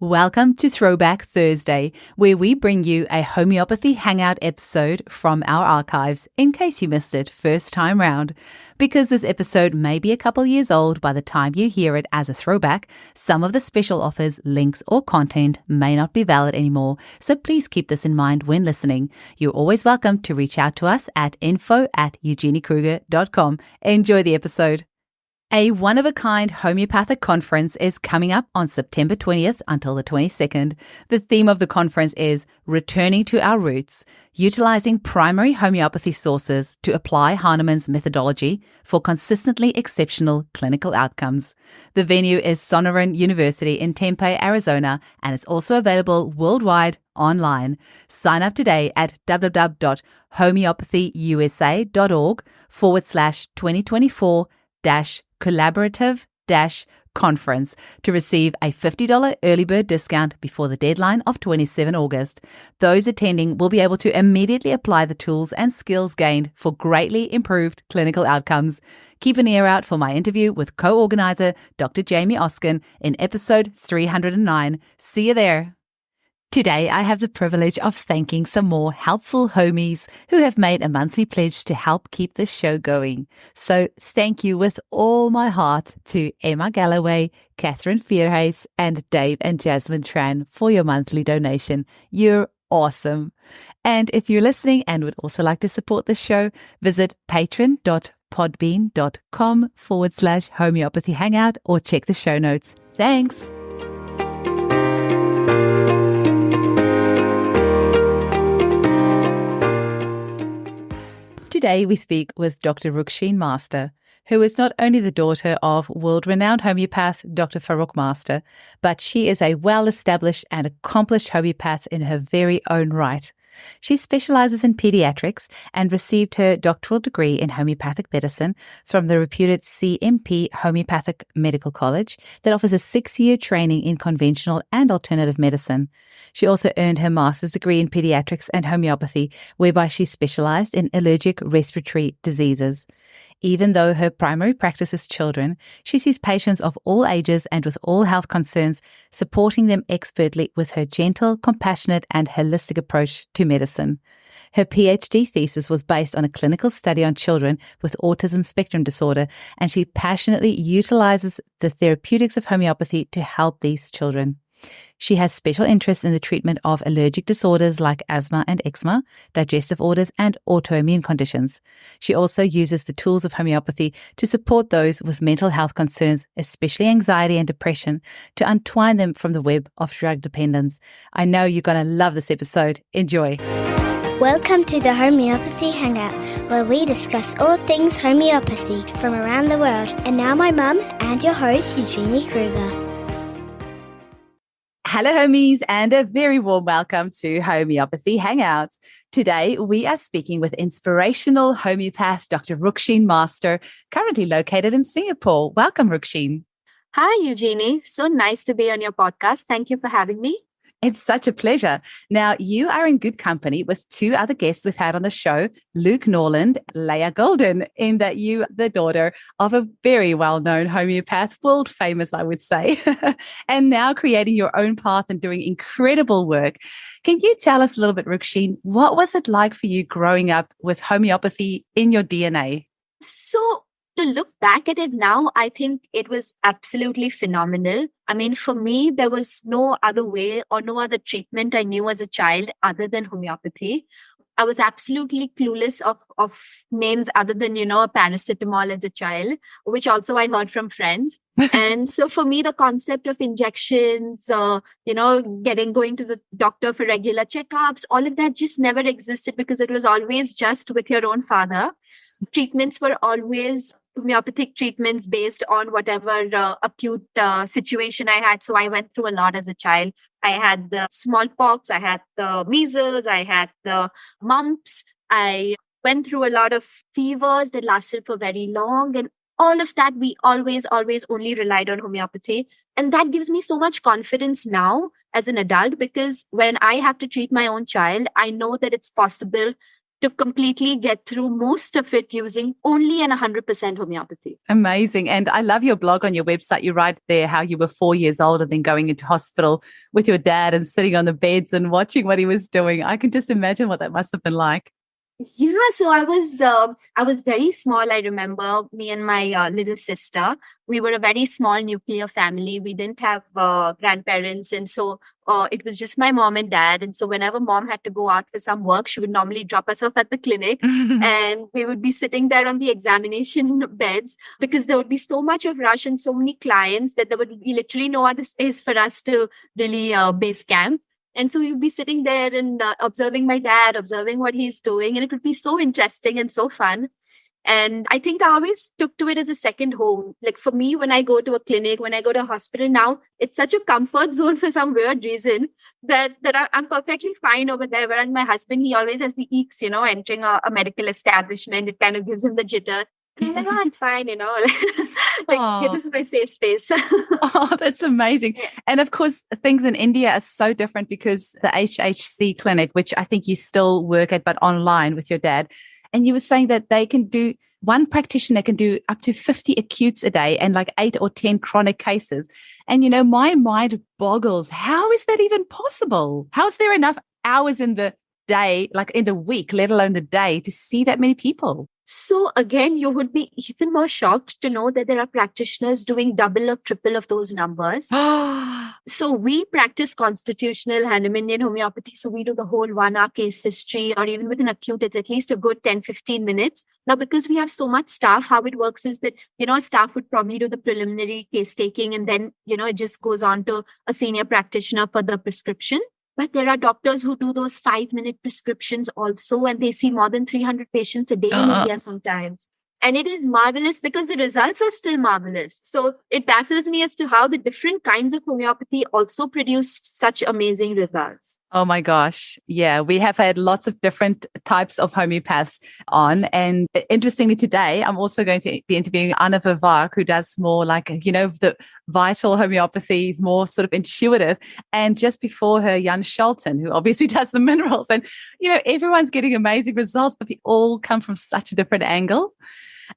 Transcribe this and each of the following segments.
Welcome to Throwback Thursday, where we bring you a homeopathy hangout episode from our archives in case you missed it first time round. Because this episode may be a couple years old by the time you hear it as a throwback, some of the special offers, links, or content may not be valid anymore, so please keep this in mind when listening. You're always welcome to reach out to us at info@eugeniekruger.com. Enjoy the episode. A one-of-a-kind homeopathic conference is coming up on September 20th until the 22nd. The theme of the conference is Returning to Our Roots, utilizing primary homeopathy sources to apply Hahnemann's methodology for consistently exceptional clinical outcomes. The venue is Sonoran University in Tempe, Arizona, and it's also available worldwide online. Sign up today at www.homeopathyusa.org/2024-collaborative-conference to receive a $50 early bird discount before the deadline of 27 August. Those attending will be able to immediately apply the tools and skills gained for greatly improved clinical outcomes. Keep an ear out for my interview with co-organizer Dr. Jamie Oskin in episode 309. See you there. Today, I have the privilege of thanking some more helpful homies who have made a monthly pledge to help keep this show going. So thank you with all my heart to Emma Galloway, Catherine Vierhuis, and Dave and Jasmine Tran for your monthly donation. You're awesome. And if you're listening and would also like to support the show, visit patreon.podbean.com/homeopathy hangout or check the show notes. Thanks. Today, we speak with Dr. Rukshin Master, who is not only the daughter of world-renowned homeopath Dr. Rukshin Master, but she is a well-established and accomplished homeopath in her very own right. She specializes in pediatrics and received her doctoral degree in homeopathic medicine from the reputed C.M.P. Homeopathic Medical College that offers a 6-year training in conventional and alternative medicine. She also earned her master's degree in pediatrics and homeopathy, whereby she specialized in allergic respiratory diseases. Even though her primary practice is children, she sees patients of all ages and with all health concerns, supporting them expertly with her gentle, compassionate, and holistic approach to medicine. Her Ph.D. thesis was based on a clinical study on children with autism spectrum disorder, and she passionately utilizes the therapeutics of homeopathy to help these children. She has special interest in the treatment of allergic disorders like asthma and eczema, digestive orders, and autoimmune conditions. She also uses the tools of homeopathy to support those with mental health concerns, especially anxiety and depression, to untwine them from the web of drug dependence. I know you're going to love this episode. Enjoy. Welcome to the Homeopathy Hangout, where we discuss all things homeopathy from around the world. And now my mum and your host, Eugenie Kruger. Hello, homies, and a very warm welcome to Homeopathy Hangout. Today, we are speaking with inspirational homeopath Dr. Rukshin Master, currently located in Singapore. Welcome, Rukshin. Hi, Eugenie. So nice to be on your podcast. Thank you for having me. It's such a pleasure. Now, you are in good company with two other guests we've had on the show, Luke Norland, Leah Golden, in that you are the daughter of a very well-known homeopath, world famous, I would say, and now creating your own path and doing incredible work. Can you tell us a little bit, Rukshin, what was it like for you growing up with homeopathy in your DNA? So to look back at it now, I think it was absolutely phenomenal. I mean, for me, there was no other way or no other treatment I knew as a child other than homeopathy. I was absolutely clueless of names other than, paracetamol as a child, which also I heard from friends. And so for me, the concept of injections, going to the doctor for regular checkups, all of that just never existed because it was always just with your own father. Treatments were always homeopathic treatments based on whatever acute situation I had. So I went through a lot as a child. I had the smallpox, I had the measles, I had the mumps. I went through a lot of fevers that lasted for very long. And all of that, we always only relied on homeopathy. And that gives me so much confidence now as an adult, because when I have to treat my own child, I know that it's possible to completely get through most of it using only an 100% homeopathy. Amazing. And I love your blog on your website. You write there how you were 4 years old and then going into hospital with your dad and sitting on the beds and watching what he was doing. I can just imagine what that must have been like. Yeah, so I was very small. I remember me and my little sister. We were a very small nuclear family. We didn't have grandparents, and so it was just my mom and dad. And so whenever mom had to go out for some work, she would normally drop us off at the clinic, and we would be sitting there on the examination beds because there would be so much of rush and so many clients that there would be literally no other space for us to really base camp. And so you'd be sitting there and observing my dad, observing what he's doing. And it would be so interesting and so fun. And I think I always took to it as a second home. Like for me, when I go to a clinic, when I go to a hospital now, it's such a comfort zone for some weird reason that I'm perfectly fine over there. Whereas my husband, he always has the eeks, entering a medical establishment. It kind of gives him the jitter. And I'm like, oh, it's fine, like this is my safe space. Oh, that's amazing. Yeah. And of course, things in India are so different because the HHC clinic, which I think you still work at, but online with your dad. And you were saying that they can do, one practitioner can do up to 50 acutes a day and like 8 or 10 chronic cases. And, my mind boggles. How is that even possible? How is there enough hours in the day, like in the week, let alone the day, to see that many people? So again, you would be even more shocked to know that there are practitioners doing double or triple of those numbers. So we practice constitutional Hahnemannian homeopathy. So we do the whole 1-hour case history, or even with an acute, it's at least a good 10-15 minutes. Now, because we have so much staff, how it works is that, staff would probably do the preliminary case taking, and then, it just goes on to a senior practitioner for the prescription. But there are doctors who do those 5-minute prescriptions also, and they see more than 300 patients a day in India sometimes. And it is marvelous because the results are still marvelous. So it baffles me as to how the different kinds of homeopathy also produce such amazing results. Oh my gosh. Yeah, we have had lots of different types of homeopaths on. And interestingly, today, I'm also going to be interviewing Anna Vivak, who does more like, the vital homeopathy, is more sort of intuitive. And just before her, Jan Scholten, who obviously does the minerals. And, everyone's getting amazing results, but they all come from such a different angle.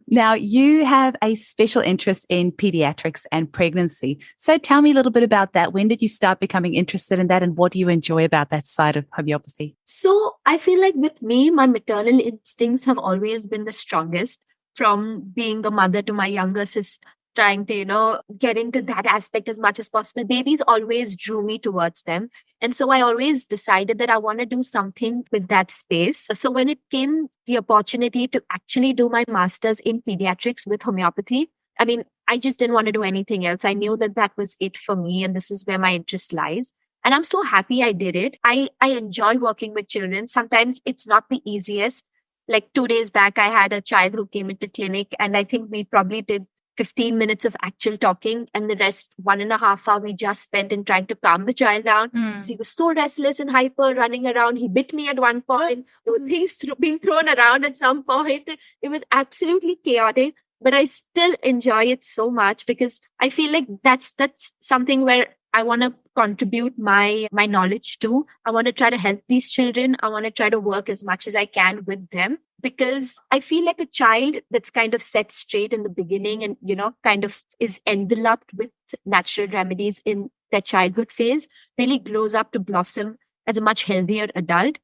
Now, you have a special interest in pediatrics and pregnancy. So tell me a little bit about that. When did you start becoming interested in that, and what do you enjoy about that side of homeopathy? So I feel like with me, my maternal instincts have always been the strongest, from being a mother to my younger sister, trying to, get into that aspect as much as possible. Babies always drew me towards them. And so I always decided that I want to do something with that space. So when it came the opportunity to actually do my master's in pediatrics with homeopathy, I just didn't want to do anything else. I knew that that was it for me, and this is where my interest lies. And I'm so happy I did it. I enjoy working with children. Sometimes it's not the easiest. Like 2 days back, I had a child who came into clinic, and I think we probably did 15 minutes of actual talking, and the rest 1.5 hours we just spent in trying to calm the child down. So he was so restless and hyper, running around. He bit me at one point. There were things being thrown around at some point. It was absolutely chaotic, but I still enjoy it so much because I feel like that's something where I want to contribute my knowledge to. I want to try to help these children. I want to try to work as much as I can with them, because I feel like a child that's kind of set straight in the beginning and, kind of is enveloped with natural remedies in their childhood phase really grows up to blossom as a much healthier adult,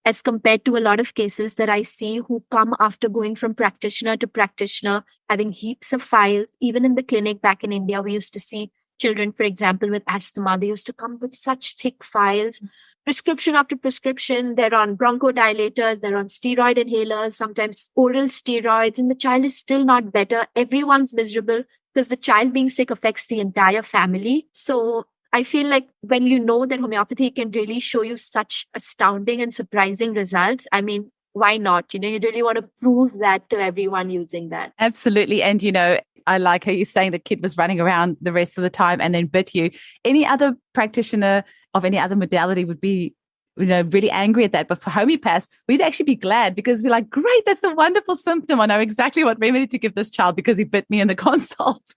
as compared to a lot of cases that I see who come after going from practitioner to practitioner, having heaps of files. Even in the clinic back in India, we used to see children, for example, with asthma. They used to come with such thick files, prescription after prescription. They're on bronchodilators, they're on steroid inhalers, sometimes oral steroids, and the child is still not better. Everyone's miserable because the child being sick affects the entire family. So I feel like when you know that homeopathy can really show you such astounding and surprising results, why not? You really want to prove that to everyone using that. Absolutely. And, I like how you're saying the kid was running around the rest of the time and then bit you. Any other practitioner of any other modality would be, really angry at that. But for homeopaths, we'd actually be glad because we're like, great, that's a wonderful symptom. I know exactly what remedy to give this child because he bit me in the consult.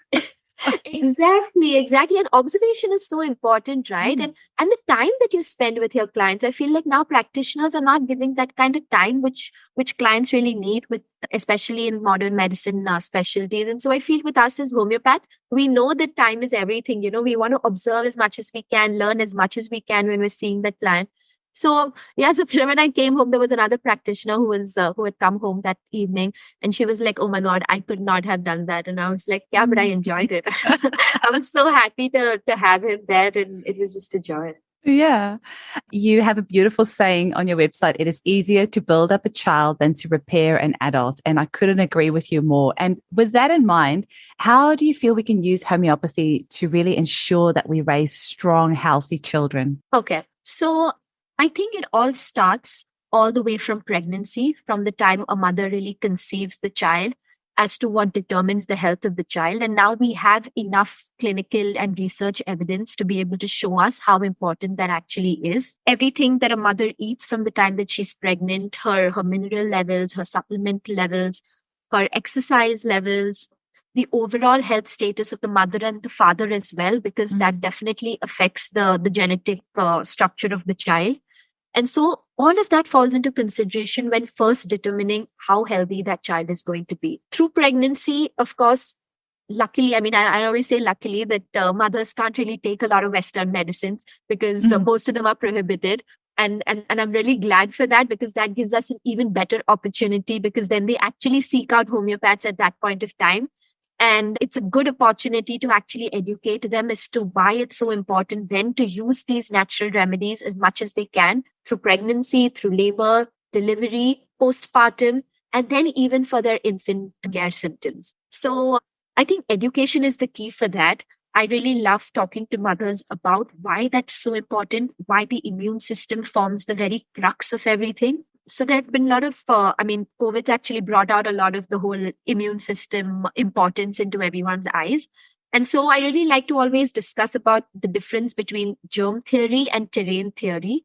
Exactly. And observation is so important, right? And the time that you spend with your clients, I feel like now practitioners are not giving that kind of time which clients really need, with especially in modern medicine specialties. And so I feel with us as homeopaths, we know that time is everything. We want to observe as much as we can, learn as much as we can when we're seeing that client. So yeah, so when I came home, there was another practitioner who had come home that evening, and she was like, "Oh my God, I could not have done that." And I was like, "Yeah, but I enjoyed it." I was so happy to have him there, and it was just a joy. Yeah. You have a beautiful saying on your website. It is easier to build up a child than to repair an adult. And I couldn't agree with you more. And with that in mind, how do you feel we can use homeopathy to really ensure that we raise strong, healthy children? Okay. So I think it all starts all the way from pregnancy, from the time a mother really conceives the child, as to what determines the health of the child. And now we have enough clinical and research evidence to be able to show us how important that actually is. Everything that a mother eats from the time that she's pregnant, her mineral levels, her supplement levels, her exercise levels, the overall health status of the mother and the father as well, because that definitely affects the genetic structure of the child. And so all of that falls into consideration when first determining how healthy that child is going to be. Through pregnancy, of course, luckily, I mean, I always say luckily that mothers can't really take a lot of Western medicines because most of them are prohibited. And I'm really glad for that, because that gives us an even better opportunity, because then they actually seek out homeopaths at that point of time. And it's a good opportunity to actually educate them as to why it's so important then to use these natural remedies as much as they can through pregnancy, through labor, delivery, postpartum, and then even for their infant care symptoms. So I think education is the key for that. I really love talking to mothers about why that's so important, why the immune system forms the very crux of everything. So there have been a lot of, COVID's actually brought out a lot of the whole immune system importance into everyone's eyes. And so I really like to always discuss about the difference between germ theory and terrain theory.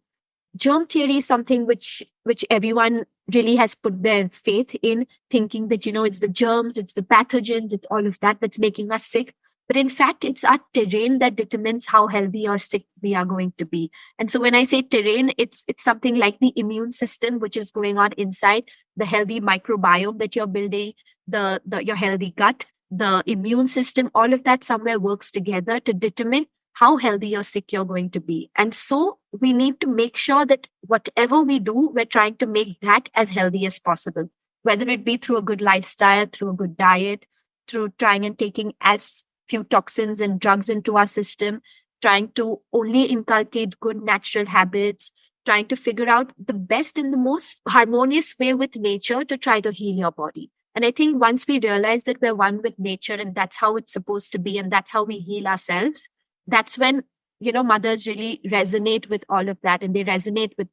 Germ theory is something which everyone really has put their faith in, thinking that, it's the germs, it's the pathogens, it's all of that that's making us sick. But in fact, it's our terrain that determines how healthy or sick we are going to be. And so when I say terrain, it's something like the immune system, which is going on inside, the healthy microbiome that you're building, your healthy gut, the immune system, all of that somewhere works together to determine how healthy or sick you're going to be. And so we need to make sure that whatever we do, we're trying to make that as healthy as possible, whether it be through a good lifestyle, through a good diet, through trying and taking as few toxins and drugs into our system, trying to only inculcate good natural habits, trying to figure out the best and the most harmonious way with nature to try to heal your body. And I think once we realize that we're one with nature and that's how it's supposed to be and that's how we heal ourselves, that's when, mothers really resonate with all of that, and they resonate with,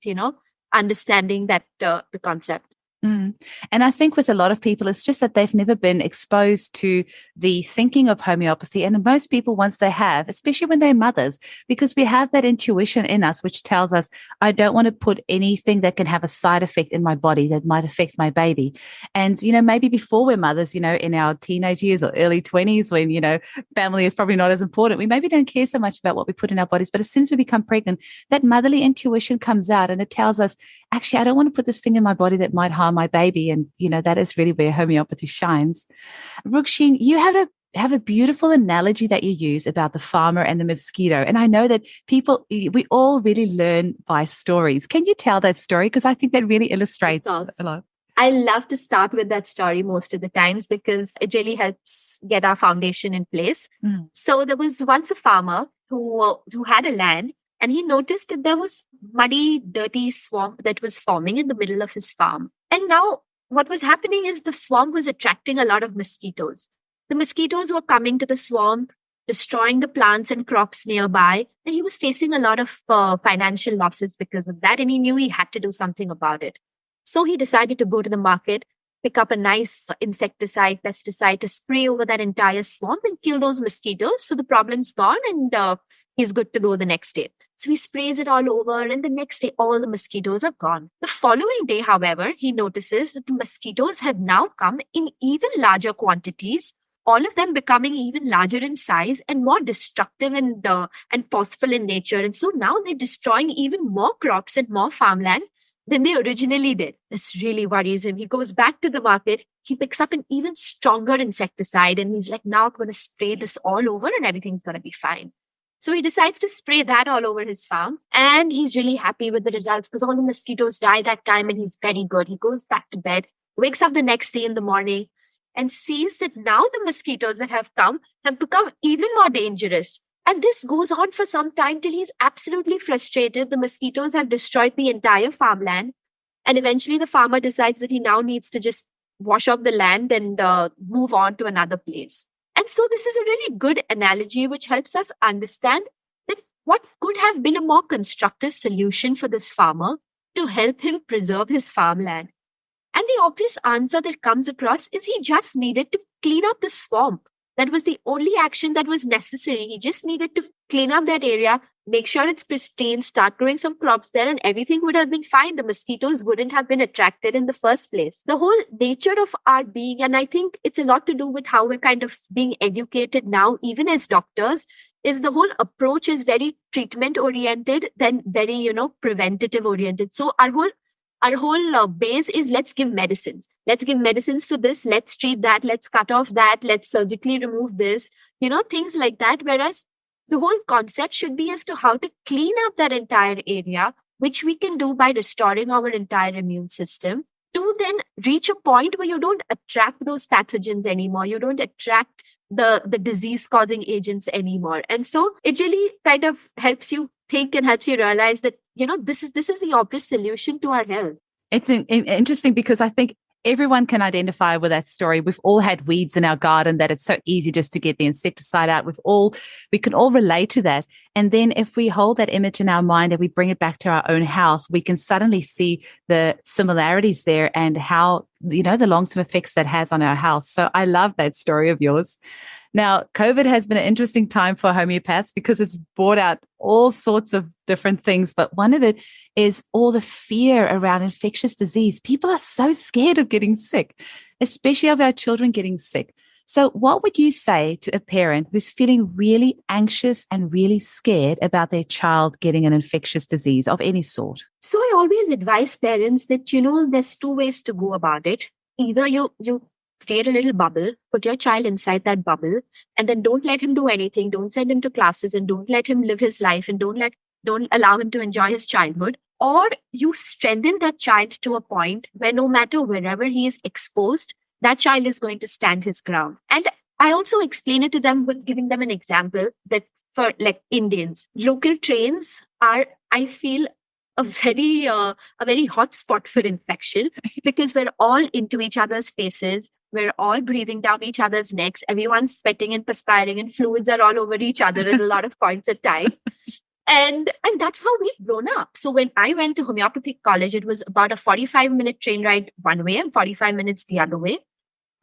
understanding that the concept. And I think with a lot of people, it's just that they've never been exposed to the thinking of homeopathy. And most people, once they have, especially when they're mothers, because we have that intuition in us, which tells us, I don't want to put anything that can have a side effect in my body that might affect my baby. And, maybe before we're mothers, in our teenage years or early 20s, when, family is probably not as important, we maybe don't care so much about what we put in our bodies. But as soon as we become pregnant, that motherly intuition comes out and it tells us, actually, I don't want to put this thing in my body that might harm my baby. And, that is really where homeopathy shines. Rukshin, you have a beautiful analogy that you use about the farmer and the mosquito. And I know that we all really learn by stories. Can you tell that story? Because I think that really illustrates a lot. I love to start with that story most of the times because it really helps get our foundation in place. So there was once a farmer who had a land, and he noticed that there was muddy, dirty swamp that was forming in the middle of his farm. And now what was happening is the swamp was attracting a lot of mosquitoes. The mosquitoes were coming to the swamp, destroying the plants and crops nearby. And he was facing a lot of financial losses because of that. And he knew he had to do something about it. So he decided to go to the market, pick up a nice insecticide, pesticide to spray over that entire swamp and kill those mosquitoes. So the problem's gone and he's good to go the next day. So he sprays it all over, and the next day, all the mosquitoes are gone. The following day, however, he notices that the mosquitoes have now come in even larger quantities all of them becoming even larger in size and more destructive and forceful in nature. And so now they're destroying even more crops and more farmland than they originally did. This really worries him. He goes back to the market. He picks up an even stronger insecticide and he's like, now I'm going to spray this all over and everything's going to be fine. So he decides to spray that all over his farm and he's really happy with the results because all the mosquitoes die that time and he's very good. He goes back to bed, wakes up the next day in the morning and sees that now the mosquitoes that have come have become even more dangerous. And this goes on for some time till he's absolutely frustrated. The mosquitoes have destroyed the entire farmland. And eventually the farmer decides that he now needs to just wash off the land and move on to another place. And so this is a really good analogy which helps us understand that what could have been a more constructive solution for this farmer to help him preserve his farmland. And the obvious answer that comes across is he just needed to clean up the swamp. That was the only action that was necessary. He just needed to clean up that area, make sure it's pristine, start growing some crops there, and everything would have been fine. The mosquitoes wouldn't have been attracted in the first place. The whole nature of our being, and I think it's a lot to do with how we're kind of being educated now, even as doctors, is the whole approach is very treatment oriented, then very, preventative oriented. So our whole base is let's give medicines. Let's give medicines for this. Let's treat that. Let's cut off that. Let's surgically remove this, things like that. Whereas the whole concept should be as to how to clean up that entire area, which we can do by restoring our entire immune system to then reach a point where you don't attract those pathogens anymore. You don't attract the disease-causing agents anymore. And so it really kind of helps you think and helps you realize that, this is the obvious solution to our health. It's interesting because I think everyone can identify with that story. We've all had weeds in our garden that it's so easy just to get the insecticide out. We can all relate to that. And then if we hold that image in our mind and we bring it back to our own health, we can suddenly see the similarities there and how, the long-term effects that has on our health. So I love that story of yours. Now, COVID has been an interesting time for homeopaths because it's brought out all sorts of different things. But one of it is all the fear around infectious disease. People are so scared of getting sick, especially of our children getting sick. So what would you say to a parent who's feeling really anxious and really scared about their child getting an infectious disease of any sort? So I always advise parents that, there's two ways to go about it. Either you create a little bubble, put your child inside that bubble, and then don't let him do anything. Don't send him to classes and don't let him live his life and don't allow him to enjoy his childhood. Or you strengthen that child to a point where no matter wherever he is exposed, that child is going to stand his ground. And I also explain it to them with giving them an example that for like Indians, local trains are, I feel, a very hot spot for infection because we're all into each other's faces. We're all breathing down each other's necks. Everyone's sweating and perspiring and fluids are all over each other at a lot of points at time. And that's how we've grown up. So when I went to Homeopathic College, it was about a 45-minute train ride one way and 45 minutes the other way.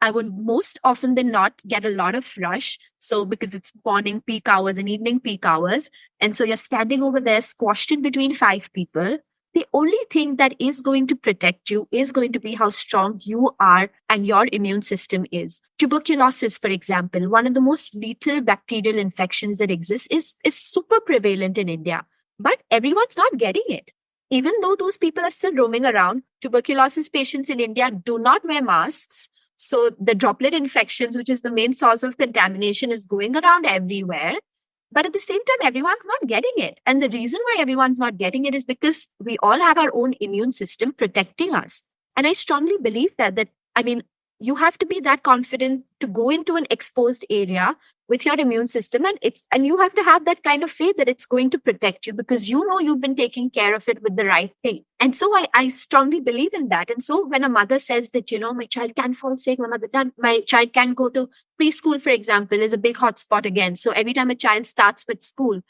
I would most often than not get a lot of rush. So because it's morning peak hours and evening peak hours. And so you're standing over there squashed in between 5 people. The only thing that is going to protect you is going to be how strong you are and your immune system is. Tuberculosis, for example, one of the most lethal bacterial infections that exists is super prevalent in India. But everyone's not getting it. Even though those people are still roaming around, tuberculosis patients in India do not wear masks. So the droplet infections, which is the main source of contamination, is going around everywhere. But at the same time, everyone's not getting it. And the reason why everyone's not getting it is because we all have our own immune system protecting us. And I strongly believe that you have to be that confident to go into an exposed area with your immune system. And you have to have that kind of faith that it's going to protect you because you've been taking care of it with the right thing. And so I strongly believe in that. And so when a mother says that, my child can fall sick, my child can go to preschool, for example, is a big hotspot again. So every time a child starts with school,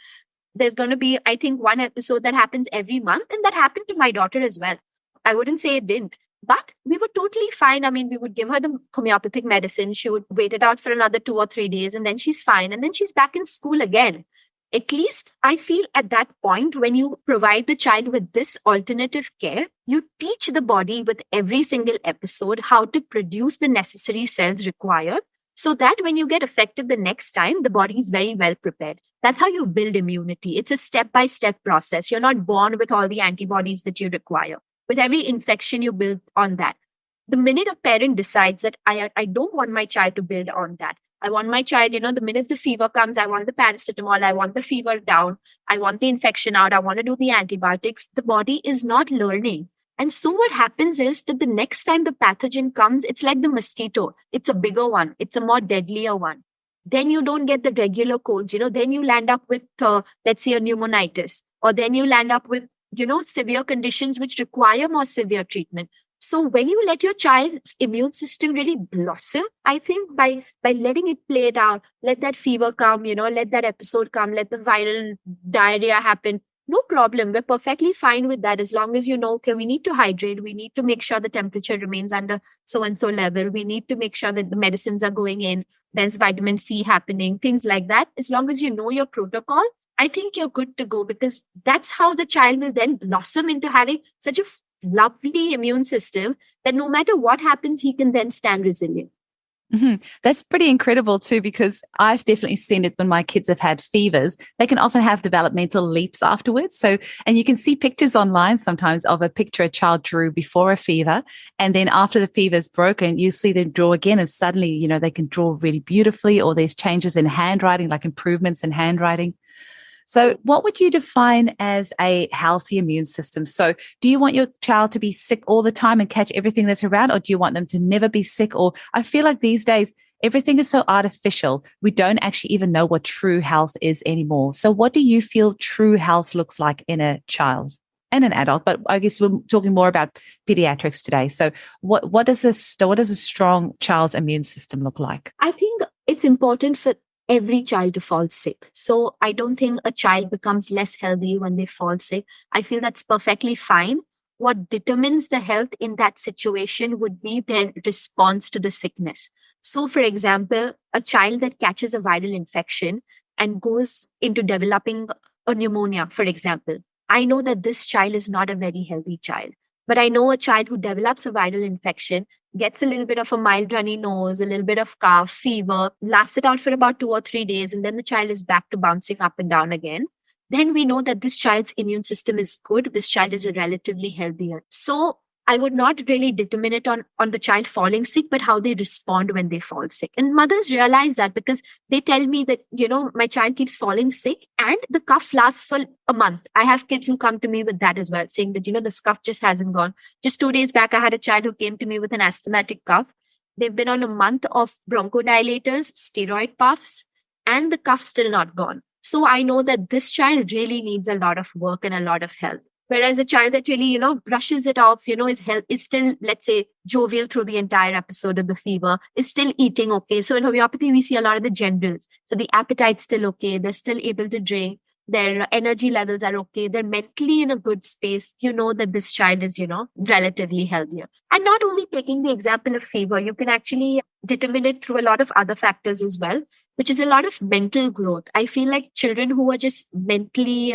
there's going to be, I think, one episode that happens every month. And that happened to my daughter as well. I wouldn't say it didn't. But we were totally fine. We would give her the homeopathic medicine. She would wait it out for another 2 or 3 days and then she's fine. And then she's back in school again. At least I feel at that point, when you provide the child with this alternative care, you teach the body with every single episode how to produce the necessary cells required So that when you get affected the next time, the body is very well prepared. That's how you build immunity. It's a step-by-step process. You're not born with all the antibodies that you require. With every infection, you build on that. The minute a parent decides that I don't want my child to build on that. I want my child, the minute the fever comes, I want the paracetamol, I want the fever down, I want the infection out, I want to do the antibiotics. The body is not learning. And so what happens is that the next time the pathogen comes, it's like the mosquito. It's a bigger one. It's a more deadlier one. Then you don't get the regular colds, then you land up with, let's say, a pneumonitis, or then you land up with, severe conditions which require more severe treatment. So when you let your child's immune system really blossom, I think by letting it play it out, let that fever come, let that episode come, let the viral diarrhea happen, no problem. We're perfectly fine with that as long as okay, we need to hydrate. We need to make sure the temperature remains under so-and-so level. We need to make sure that the medicines are going in. There's vitamin C happening, things like that. As long as you know your protocol, I think you're good to go, because that's how the child will then blossom into having such a lovely immune system that no matter what happens, he can then stand resilient. That's pretty incredible too, because I've definitely seen it when my kids have had fevers. They can often have developmental leaps afterwards. So, and you can see pictures online sometimes of a picture a child drew before a fever. And then after the fever's broken, you see them draw again, and suddenly, they can draw really beautifully, or there's changes in handwriting, like improvements in handwriting. So what would you define as a healthy immune system? So do you want your child to be sick all the time and catch everything that's around, or do you want them to never be sick? Or I feel like these days, everything is so artificial. We don't actually even know what true health is anymore. So what do you feel true health looks like in a child and an adult? But I guess we're talking more about pediatrics today. So what does a strong child's immune system look like? I think it's important for every child to fall sick. So I don't think a child becomes less healthy when they fall sick. I feel that's perfectly fine. What determines the health in that situation would be their response to the sickness. So, for example, a child that catches a viral infection and goes into developing a pneumonia, for example, I know that this child is not a very healthy child. But I know a child who develops a viral infection, gets a little bit of a mild runny nose, a little bit of cough, fever, lasts it out for about 2 or 3 days, and then the child is back to bouncing up and down again. Then we know that this child's immune system is good. This child is a relatively healthier. So I would not really determine it on the child falling sick, but how they respond when they fall sick. And mothers realize that because they tell me that, my child keeps falling sick and the cough lasts for a month. I have kids who come to me with that as well, saying that, the cough just hasn't gone. Just 2 days back, I had a child who came to me with an asthmatic cough. They've been on a month of bronchodilators, steroid puffs, and the cough's still not gone. So I know that this child really needs a lot of work and a lot of help. Whereas a child that really, brushes it off, is still, let's say, jovial through the entire episode of the fever, is still eating okay. So in homeopathy, we see a lot of the generals. So the appetite's still okay. They're still able to drink. Their energy levels are okay. They're mentally in a good space. You know that this child is, relatively healthier. And not only taking the example of fever, you can actually determine it through a lot of other factors as well, which is a lot of mental growth. I feel like children who are just mentally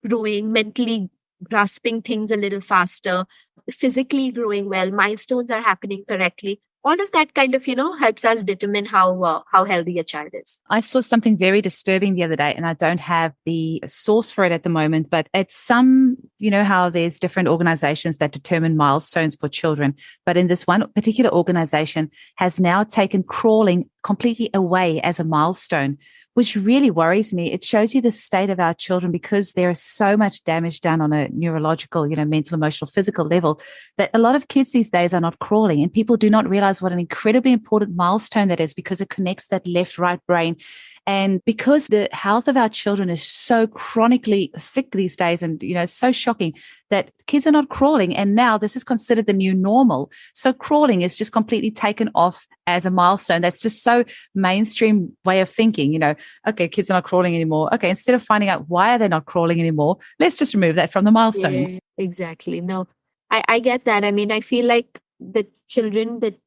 growing, mentally grasping things a little faster, physically growing well, milestones are happening correctly. All of that kind of, helps us determine how healthy a child is. I saw something very disturbing the other day, and I don't have the source for it at the moment, but it's how there's different organizations that determine milestones for children. But in this one particular organization has now taken crawling completely away as a milestone, which really worries me. It shows you the state of our children, because there is so much damage done on a neurological, mental, emotional, physical level, that a lot of kids these days are not crawling, and people do not realize what an incredibly important milestone that is, because it connects that left-right brain. And because the health of our children is so chronically sick these days, and, so shocking that kids are not crawling. And now this is considered the new normal. So crawling is just completely taken off as a milestone. That's just so mainstream way of thinking, okay, kids are not crawling anymore. Okay, instead of finding out why are they not crawling anymore, let's just remove that from the milestones. Yeah, exactly. No, I get that. I mean, I feel like the children that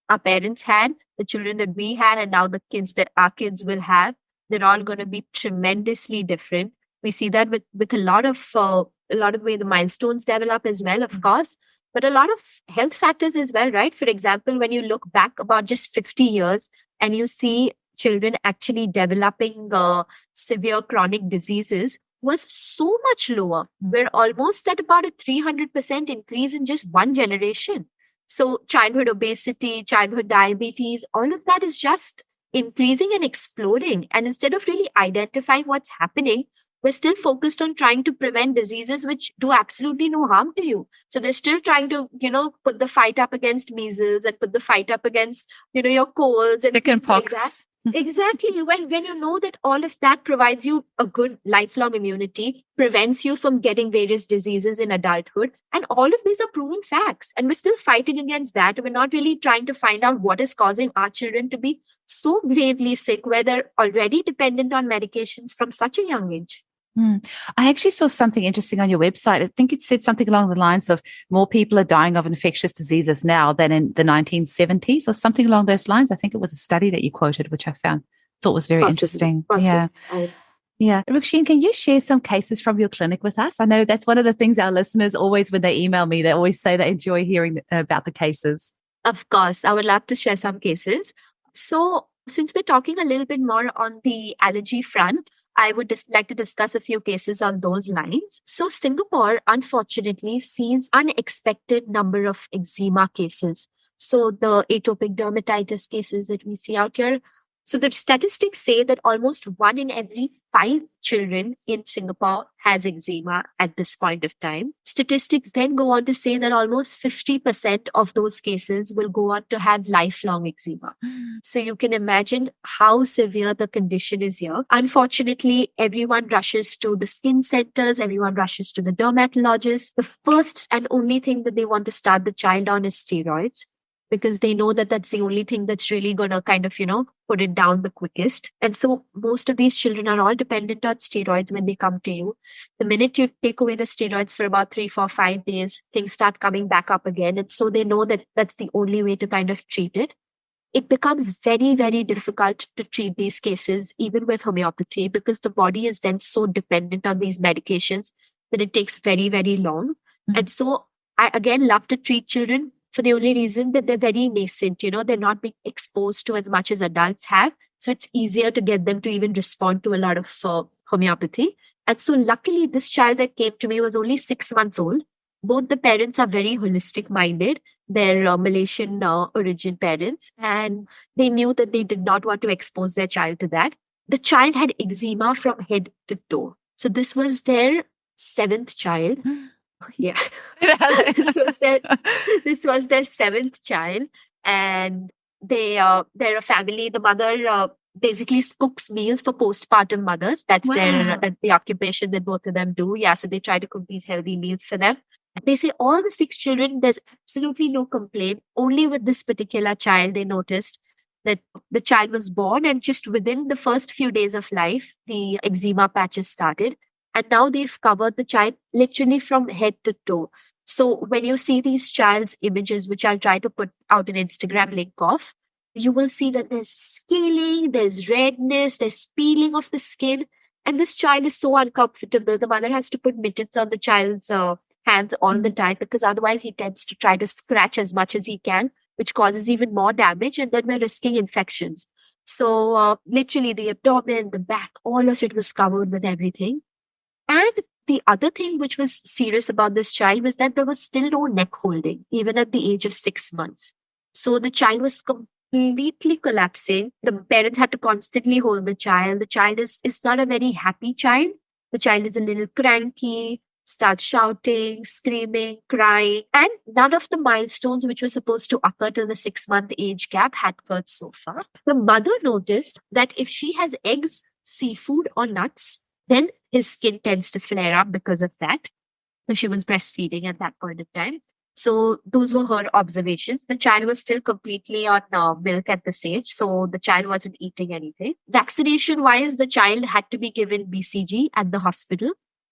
our parents had, the children that we had, and now the kids that our kids will have, they're all going to be tremendously different. We see that with a lot of the way the milestones develop as well, of course, but a lot of health factors as well, right? For example, when you look back about just 50 years, and you see children actually developing severe chronic diseases was so much lower. We're almost at about a 300% increase in just one generation. So childhood obesity, childhood diabetes, all of that is just increasing and exploding. And instead of really identifying what's happening, we're still focused on trying to prevent diseases which do absolutely no harm to you. So they're still trying to, put the fight up against measles and put the fight up against, your colds and things like that. Exactly. When you know that all of that provides you a good lifelong immunity, prevents you from getting various diseases in adulthood, and all of these are proven facts. And we're still fighting against that. We're not really trying to find out what is causing our children to be so gravely sick, where they're already dependent on medications from such a young age. I actually saw something interesting on your website. I think it said something along the lines of more people are dying of infectious diseases now than in the 1970s or something along those lines. I thought it was a study that you quoted, which I thought was very interesting. Yeah. Yeah. Rukshin, can you share some cases from your clinic with us? I know that's one of the things our listeners always, when they email me, they always say they enjoy hearing about the cases. Of course. I would love to share some cases. So since we're talking a little bit more on the allergy front, I would just like to discuss a few cases on those lines. So Singapore, unfortunately, sees unexpected number of eczema cases. So the atopic dermatitis cases that we see out here. So the statistics say that almost 1 in every 5 children in Singapore has eczema at this point of time. Statistics then go on to say that almost 50% of those cases will go on to have lifelong eczema. So you can imagine how severe the condition is here. Unfortunately, everyone rushes to the skin centers, everyone rushes to the dermatologist. The first and only thing that they want to start the child on is steroids, because they know that that's the only thing that's really going to kind of, put it down the quickest. And so most of these children are all dependent on steroids when they come to you. The minute you take away the steroids for about 3, 4, 5 days, things start coming back up again. And so they know that that's the only way to kind of treat it. It becomes very, very difficult to treat these cases, even with homeopathy, because the body is then so dependent on these medications that it takes very, very long. Mm-hmm. And so I, again, love to treat children for the only reason that they're very nascent, they're not being exposed to as much as adults have. So it's easier to get them to even respond to a lot of homeopathy. And so luckily, this child that came to me was only 6 months old. Both the parents are very holistic minded. They're Malaysian origin parents, and they knew that they did not want to expose their child to that. The child had eczema from head to toe. So this was their 7th child. Yeah. this was their 7th child, and they're a family. The mother basically cooks meals for postpartum mothers. That's the occupation that both of them do. Yeah, so they try to cook these healthy meals for them. They say all the 6 children, there's absolutely no complaint. Only with this particular child, they noticed that the child was born, and just within the first few days of life, the eczema patches started. And now they've covered the child literally from head to toe. So when you see these child's images, which I'll try to put out an Instagram link of, you will see that there's scaling, there's redness, there's peeling of the skin. And this child is so uncomfortable. The mother has to put mittens on the child's hands all the time, because otherwise he tends to try to scratch as much as he can, which causes even more damage. And then we're risking infections. So literally the abdomen, the back, all of it was covered with everything. And the other thing which was serious about this child was that there was still no neck holding, even at the age of 6 months. So the child was completely collapsing. The parents had to constantly hold the child. The child is not a very happy child. The child is a little cranky, starts shouting, screaming, crying. And none of the milestones which were supposed to occur till the 6-month age gap had occurred so far. The mother noticed that if she has eggs, seafood, or nuts, then his skin tends to flare up because of that. So she was breastfeeding at that point of time. So those were her observations. The child was still completely on milk at this age. So the child wasn't eating anything. Vaccination-wise, the child had to be given BCG at the hospital.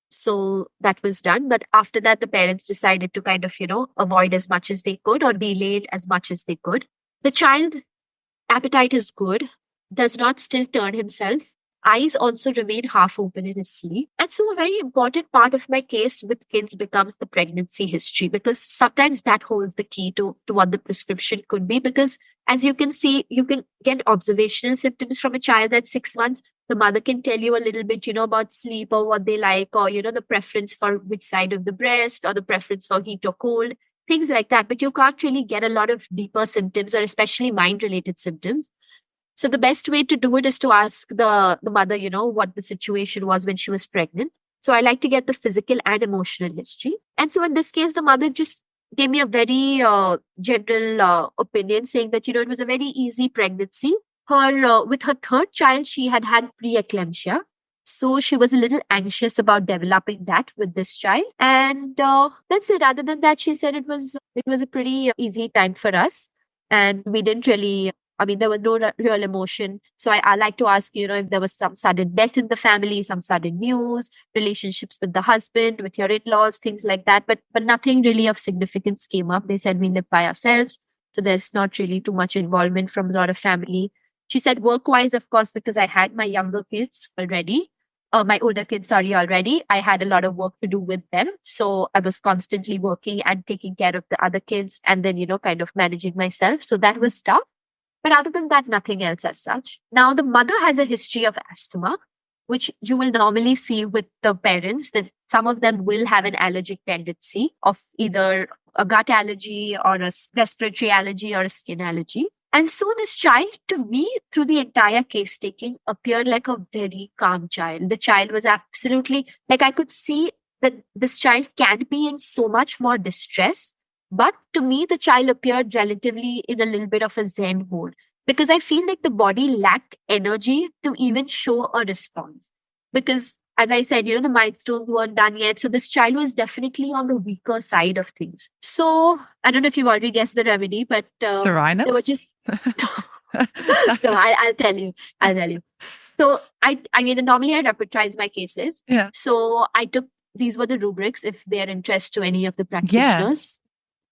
So that was done. But after that, the parents decided to kind of, avoid as much as they could or delay it as much as they could. The child appetite is good, does not still turn himself. Eyes also remain half open in his sleep. And so a very important part of my case with kids becomes the pregnancy history, because sometimes that holds the key to what the prescription could be. Because as you can see, you can get observational symptoms from a child that's 6 months. The mother can tell you a little bit, about sleep or what they like, or, the preference for which side of the breast, or the preference for heat or cold, things like that. But you can't really get a lot of deeper symptoms, or especially mind-related symptoms. So the best way to do it is to ask the mother, what the situation was when she was pregnant. So I like to get the physical and emotional history. And so in this case, the mother just gave me a very general opinion, saying that, it was a very easy pregnancy. With her third child, she had preeclampsia. So she was a little anxious about developing that with this child. And that's it. Other than that, she said it was a pretty easy time for us. And we didn't really, there was no real emotion. So I like to ask, if there was some sudden death in the family, some sudden news, relationships with the husband, with your in-laws, things like that. But nothing really of significance came up. They said we live by ourselves. So there's not really too much involvement from a lot of family. She said work-wise, of course, because I had my younger kids already. My older kids, already. I had a lot of work to do with them. So I was constantly working and taking care of the other kids, and then, kind of managing myself. So that was tough. But other than that, nothing else as such. Now, the mother has a history of asthma, which you will normally see with the parents, that some of them will have an allergic tendency of either a gut allergy or a respiratory allergy or a skin allergy. And so this child, to me, through the entire case taking, appeared like a very calm child. The child was absolutely, I could see that this child can be in so much more distress. But to me, the child appeared relatively in a little bit of a Zen mode, because I feel like the body lacked energy to even show a response. Because, as I said, the milestones weren't done yet. So this child was definitely on the weaker side of things. So I don't know if you've already guessed the remedy, but Serenus? they were just... No, I'll tell you. So normally I repertorize my cases. Yeah. So these were the rubrics if they're interest to any of the practitioners.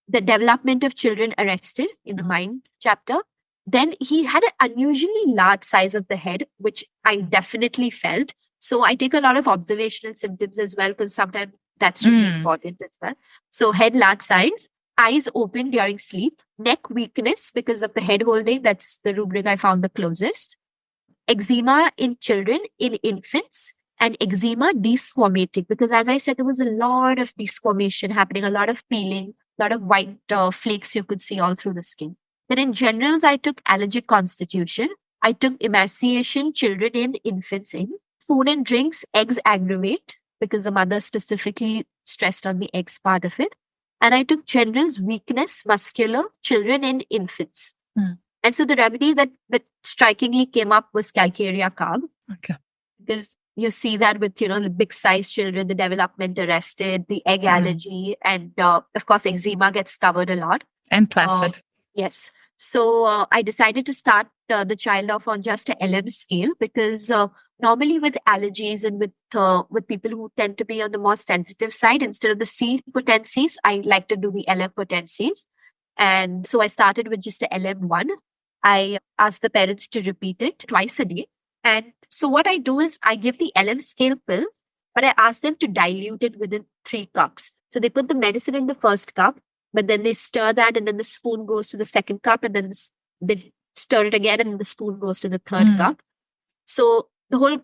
The development of children arrested in the mind chapter. Then he had an unusually large size of the head, which I definitely felt. So I take a lot of observational symptoms as well, because sometimes that's really important as well. So head large size, eyes open during sleep, neck weakness because of the head holding. That's the rubric I found the closest. Eczema in children, in infants, and eczema desquamatic, because as I said, there was a lot of desquamation happening, a lot of peeling, a lot of white flakes you could see all through the skin. Then in generals, I took allergic constitution. I took emaciation, children in, infants in. Food and drinks, eggs aggravate, because the mother specifically stressed on the eggs part of it. And I took generals, weakness, muscular, children in, infants. And so the remedy that strikingly came up was calcarea calm. Okay. Because you see that with, the big size children, the development arrested, the egg allergy, and of course, eczema gets covered a lot. And placid. Yes. So I decided to start the child off on just a LM scale, because normally with allergies and with people who tend to be on the more sensitive side, instead of the C potencies, I like to do the LM potencies. And so I started with just a LM1. I asked the parents to repeat it twice a day. And so what I do is I give the LM scale pills, but I ask them to dilute it within 3 cups. So they put the medicine in the first cup, but then they stir that, and then the spoon goes to the second cup, and then they stir it again, and the spoon goes to the third cup. So the whole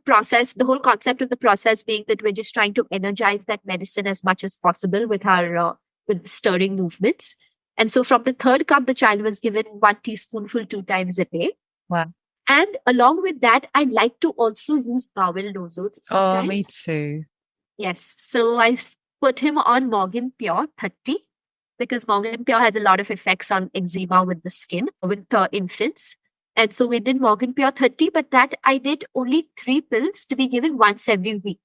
concept of the process being that we're just trying to energize that medicine as much as possible with our with stirring movements. And so from the third cup, the child was given 1 teaspoonful 2 times a day. Wow. And along with that, I like to also use bowel nozzles sometimes. Oh, me too. Yes. So I put him on Morgan Pure 30, because Morgan Pure has a lot of effects on eczema with the skin, with infants. And so we did Morgan Pure 30, but that I did only 3 pills to be given once every week.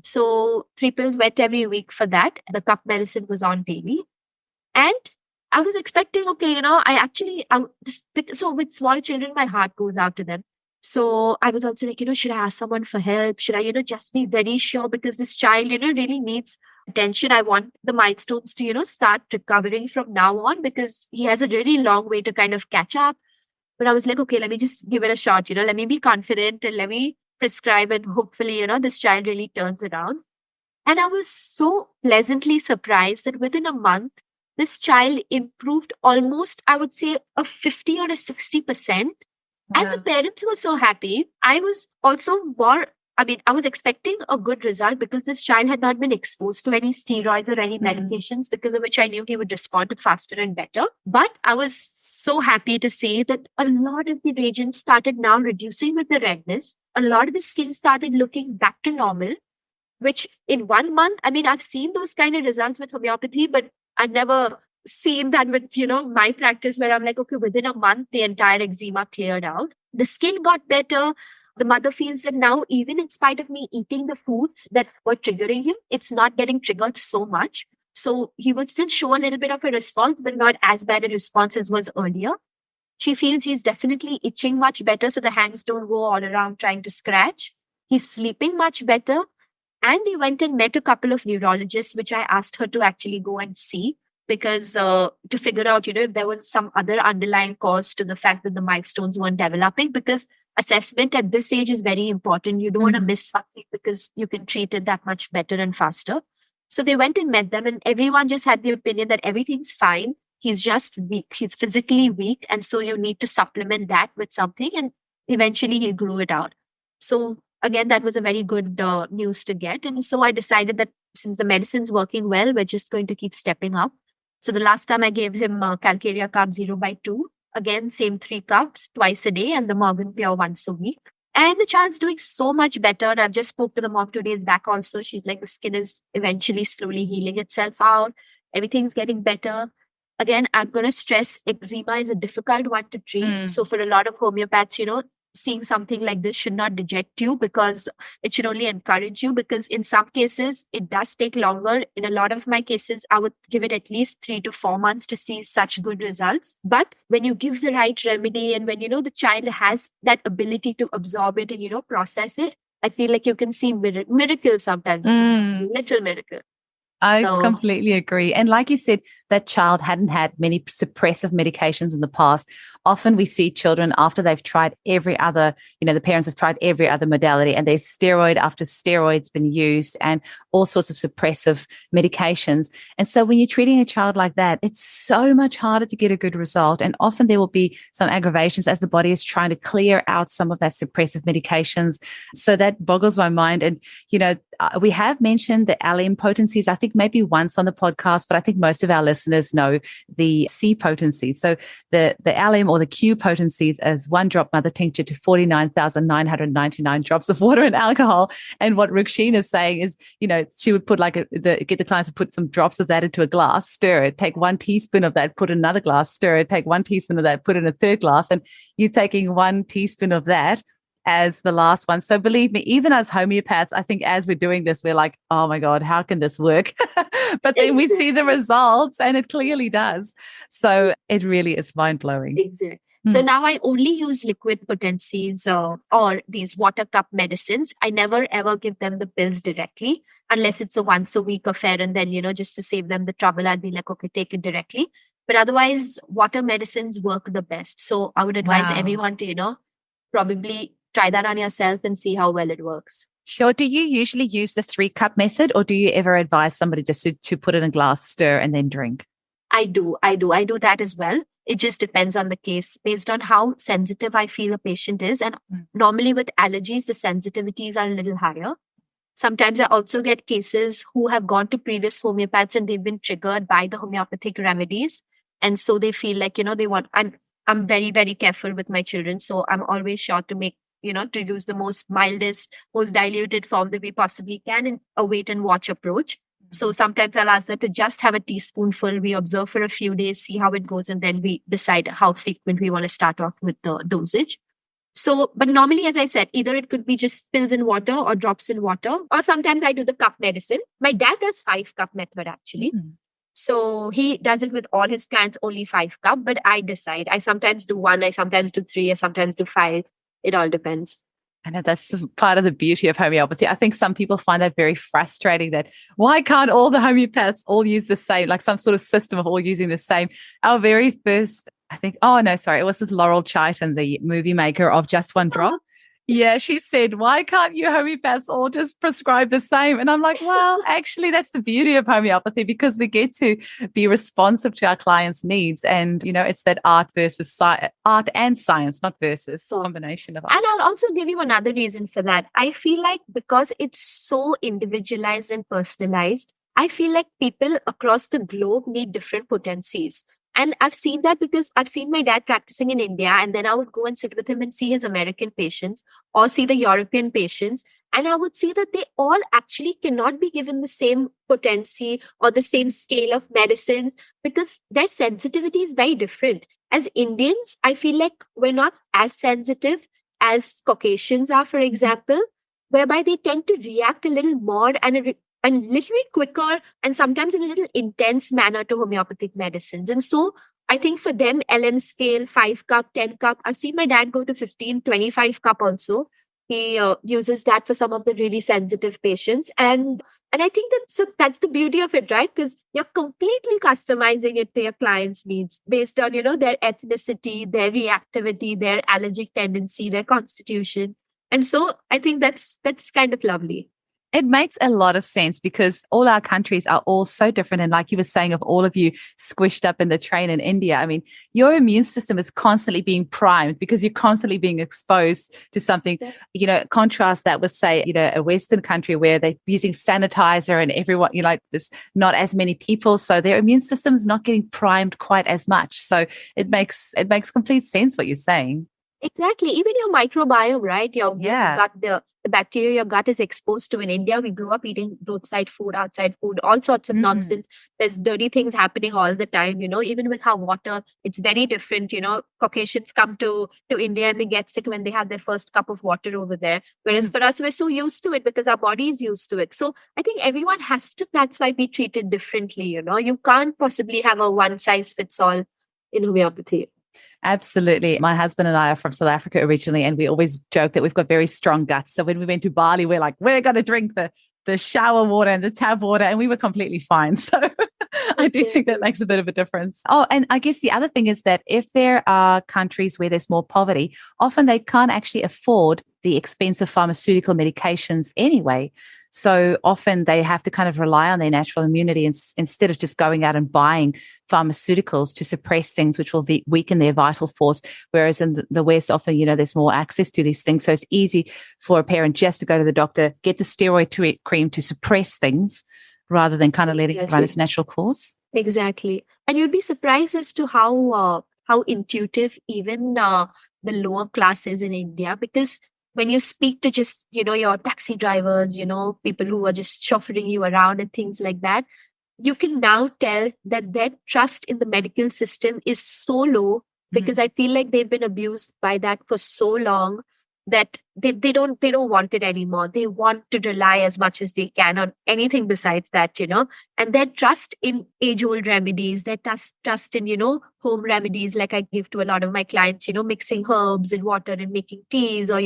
So 3 pills wet every week for that. The cup medicine was on daily. And I was expecting, so with small children, my heart goes out to them. So I was also like, should I ask someone for help? Should I, just be very sure, because this child, really needs attention. I want the milestones to, start recovering from now on, because he has a really long way to kind of catch up. But I was like, okay, let me just give it a shot, let me be confident and let me prescribe it. Hopefully, this child really turns around. And I was so pleasantly surprised that within a month, this child improved almost, I would say, a 50 or a 60%. And the parents were so happy. I was also I was expecting a good result because this child had not been exposed to any steroids or any medications, because of which I knew he would respond faster and better. But I was so happy to say that a lot of the reagents started now reducing with the redness. A lot of the skin started looking back to normal, which in 1 month, I've seen those kind of results with homeopathy, but I've never seen that with, my practice, where I'm like, okay, within a month, the entire eczema cleared out. The skin got better. The mother feels that now, even in spite of me eating the foods that were triggering him, it's not getting triggered so much. So he would still show a little bit of a response, but not as bad a response as was earlier. She feels he's definitely itching much better, so the hands don't go all around trying to scratch. He's sleeping much better. And we went and met a couple of neurologists, which I asked her to actually go and see, because to figure out, if there was some other underlying cause to the fact that the milestones weren't developing, because assessment at this age is very important. You don't want to miss something because you can treat it that much better and faster. So they went and met them, and everyone just had the opinion that everything's fine. He's just weak. He's physically weak. And so you need to supplement that with something. And eventually he grew it out. So again, that was a very good news to get. And so I decided that since the medicine's working well, we're just going to keep stepping up. So the last time I gave him Calcarea Carb 0/2, again, same 3 cups twice a day, and the Morgan Pure once a week. And the child's doing so much better. I've just spoke to the mom 2 days back also. She's like, the skin is eventually slowly healing itself out. Everything's getting better. Again, I'm going to stress eczema is a difficult one to treat. So for a lot of homeopaths, seeing something like this should not deject you, because it should only encourage you, because in some cases, it does take longer. In a lot of my cases, I would give it at least 3 to 4 months to see such good results. But when you give the right remedy, and when, the child has that ability to absorb it and, process it, I feel like you can see miracles sometimes, literal miracle. I completely agree. And like you said, that child hadn't had many suppressive medications in the past. Often we see children after they've tried every other, the parents have tried every other modality, and there's steroid after steroid's been used and all sorts of suppressive medications. And so when you're treating a child like that, it's so much harder to get a good result. And often there will be some aggravations as the body is trying to clear out some of that suppressive medications. So that boggles my mind. And, we have mentioned the allium potencies, I think maybe once on the podcast, but I think most of our listeners know the C potencies. So the allium or the Q potencies as 1 drop mother tincture to 49,999 drops of water and alcohol. And what Rukshin is saying is, she would put get the clients to put some drops of that into a glass, stir it, take 1 teaspoon of that, put in another glass, stir it, take 1 teaspoon of that, put in a third glass. And you're taking 1 teaspoon of that as the last one. So believe me, even as homeopaths, I think as we're doing this, we're like, oh my God, how can this work? But then we see the results, and it clearly does. So it really is mind-blowing. Exactly. So now I only use liquid potencies or these water cup medicines. I never ever give them the pills directly unless it's a once a week affair. And then, just to save them the trouble, I'd be like, okay, take it directly. But otherwise, water medicines work the best. So I would advise everyone to, probably try that on yourself and see how well it works. Sure. Do you usually use the 3-cup method, or do you ever advise somebody just to put it in a glass, stir, and then drink? I do that as well. It just depends on the case based on how sensitive I feel a patient is. And normally with allergies, the sensitivities are a little higher. Sometimes I also get cases who have gone to previous homeopaths and they've been triggered by the homeopathic remedies. And so they feel like, they want, I'm very, very careful with my children. So I'm always sure to make, to use the most mildest, most diluted form that we possibly can in a wait and watch approach. So sometimes I'll ask them to just have a teaspoonful. We observe for a few days, see how it goes, and then we decide how frequent we want to start off with the dosage. So, but normally, as I said, either it could be just pills in water or drops in water, or sometimes I do the cup medicine. My dad does 5-cup method actually. So he does it with all his clients, only 5-cup, but I decide. I sometimes do 1, I sometimes do 3, I sometimes do 5. It all depends. And that's part of the beauty of homeopathy. I think some people find that very frustrating, that why can't all the homeopaths all use the same, like some sort of system of all using the same? Our very first, I think, it was with Laurel Chighton, the movie maker of Just One Drop. Yeah, she said, why can't you homeopaths all just prescribe the same? And I'm like, well, actually, that's the beauty of homeopathy because we get to be responsive to our clients' needs. And, it's that art versus art and science, not versus, combination of art. And I'll also give you another reason for that. I feel like because it's so individualized and personalized, I feel like people across the globe need different potencies. And I've seen that because I've seen my dad practicing in India, and then I would go and sit with him and see his American patients or see the European patients. And I would see that they all actually cannot be given the same potency or the same scale of medicine because their sensitivity is very different. As Indians, I feel like we're not as sensitive as Caucasians are, for example, whereby they tend to react a little more and little quicker and sometimes in a little intense manner to homeopathic medicines. And so I think for them, LM scale, 5 cup, 10 cup, I've seen my dad go to 15, 25 cup also. He uses that for some of the really sensitive patients. And I think that's the beauty of it, right? Because you're completely customizing it to your client's needs based on, their ethnicity, their reactivity, their allergic tendency, their constitution. And so I think that's kind of lovely. It makes a lot of sense because all our countries are all so different. And like you were saying, of all of you squished up in the train in India, I mean, your immune system is constantly being primed because you're constantly being exposed to something, contrast that with, say, a Western country where they're using sanitizer and everyone, there's not as many people. So their immune system is not getting primed quite as much. So it makes complete sense what you're saying. Exactly. Even your microbiome, right? Your gut, the bacteria your gut is exposed to. In India, we grew up eating roadside food, outside food, all sorts of nonsense. There's dirty things happening all the time, even with our water, it's very different. Caucasians come to India and they get sick when they have their first cup of water over there. Whereas for us, we're so used to it because our body is used to it. So I think everyone has to, that's why we treat it differently. You can't possibly have a one size fits all in homeopathy. Absolutely. My husband and I are from South Africa originally, and we always joke that we've got very strong guts. So when we went to Bali, we're like, we're going to drink the shower water and the tap water, and we were completely fine. So I do think that makes a bit of a difference. Oh, and I guess the other thing is that if there are countries where there's more poverty, often they can't actually afford the expensive pharmaceutical medications anyway. So often they have to kind of rely on their natural immunity instead of just going out and buying pharmaceuticals to suppress things which will weaken their vital force. Whereas in the West, often, there's more access to these things. So it's easy for a parent just to go to the doctor, get the steroid cream to suppress things rather than kind of letting it run its natural course. Exactly. And you'd be surprised as to how intuitive even the lower class is in India, because when you speak to just, your taxi drivers, people who are just chauffeuring you around and things like that, you can now tell that their trust in the medical system is so low because I feel like they've been abused by that for so long that they don't want it anymore. They want to rely as much as they can on anything besides that, and their trust in age-old remedies, their trust in, home remedies, like I give to a lot of my clients, mixing herbs in water and making teas or,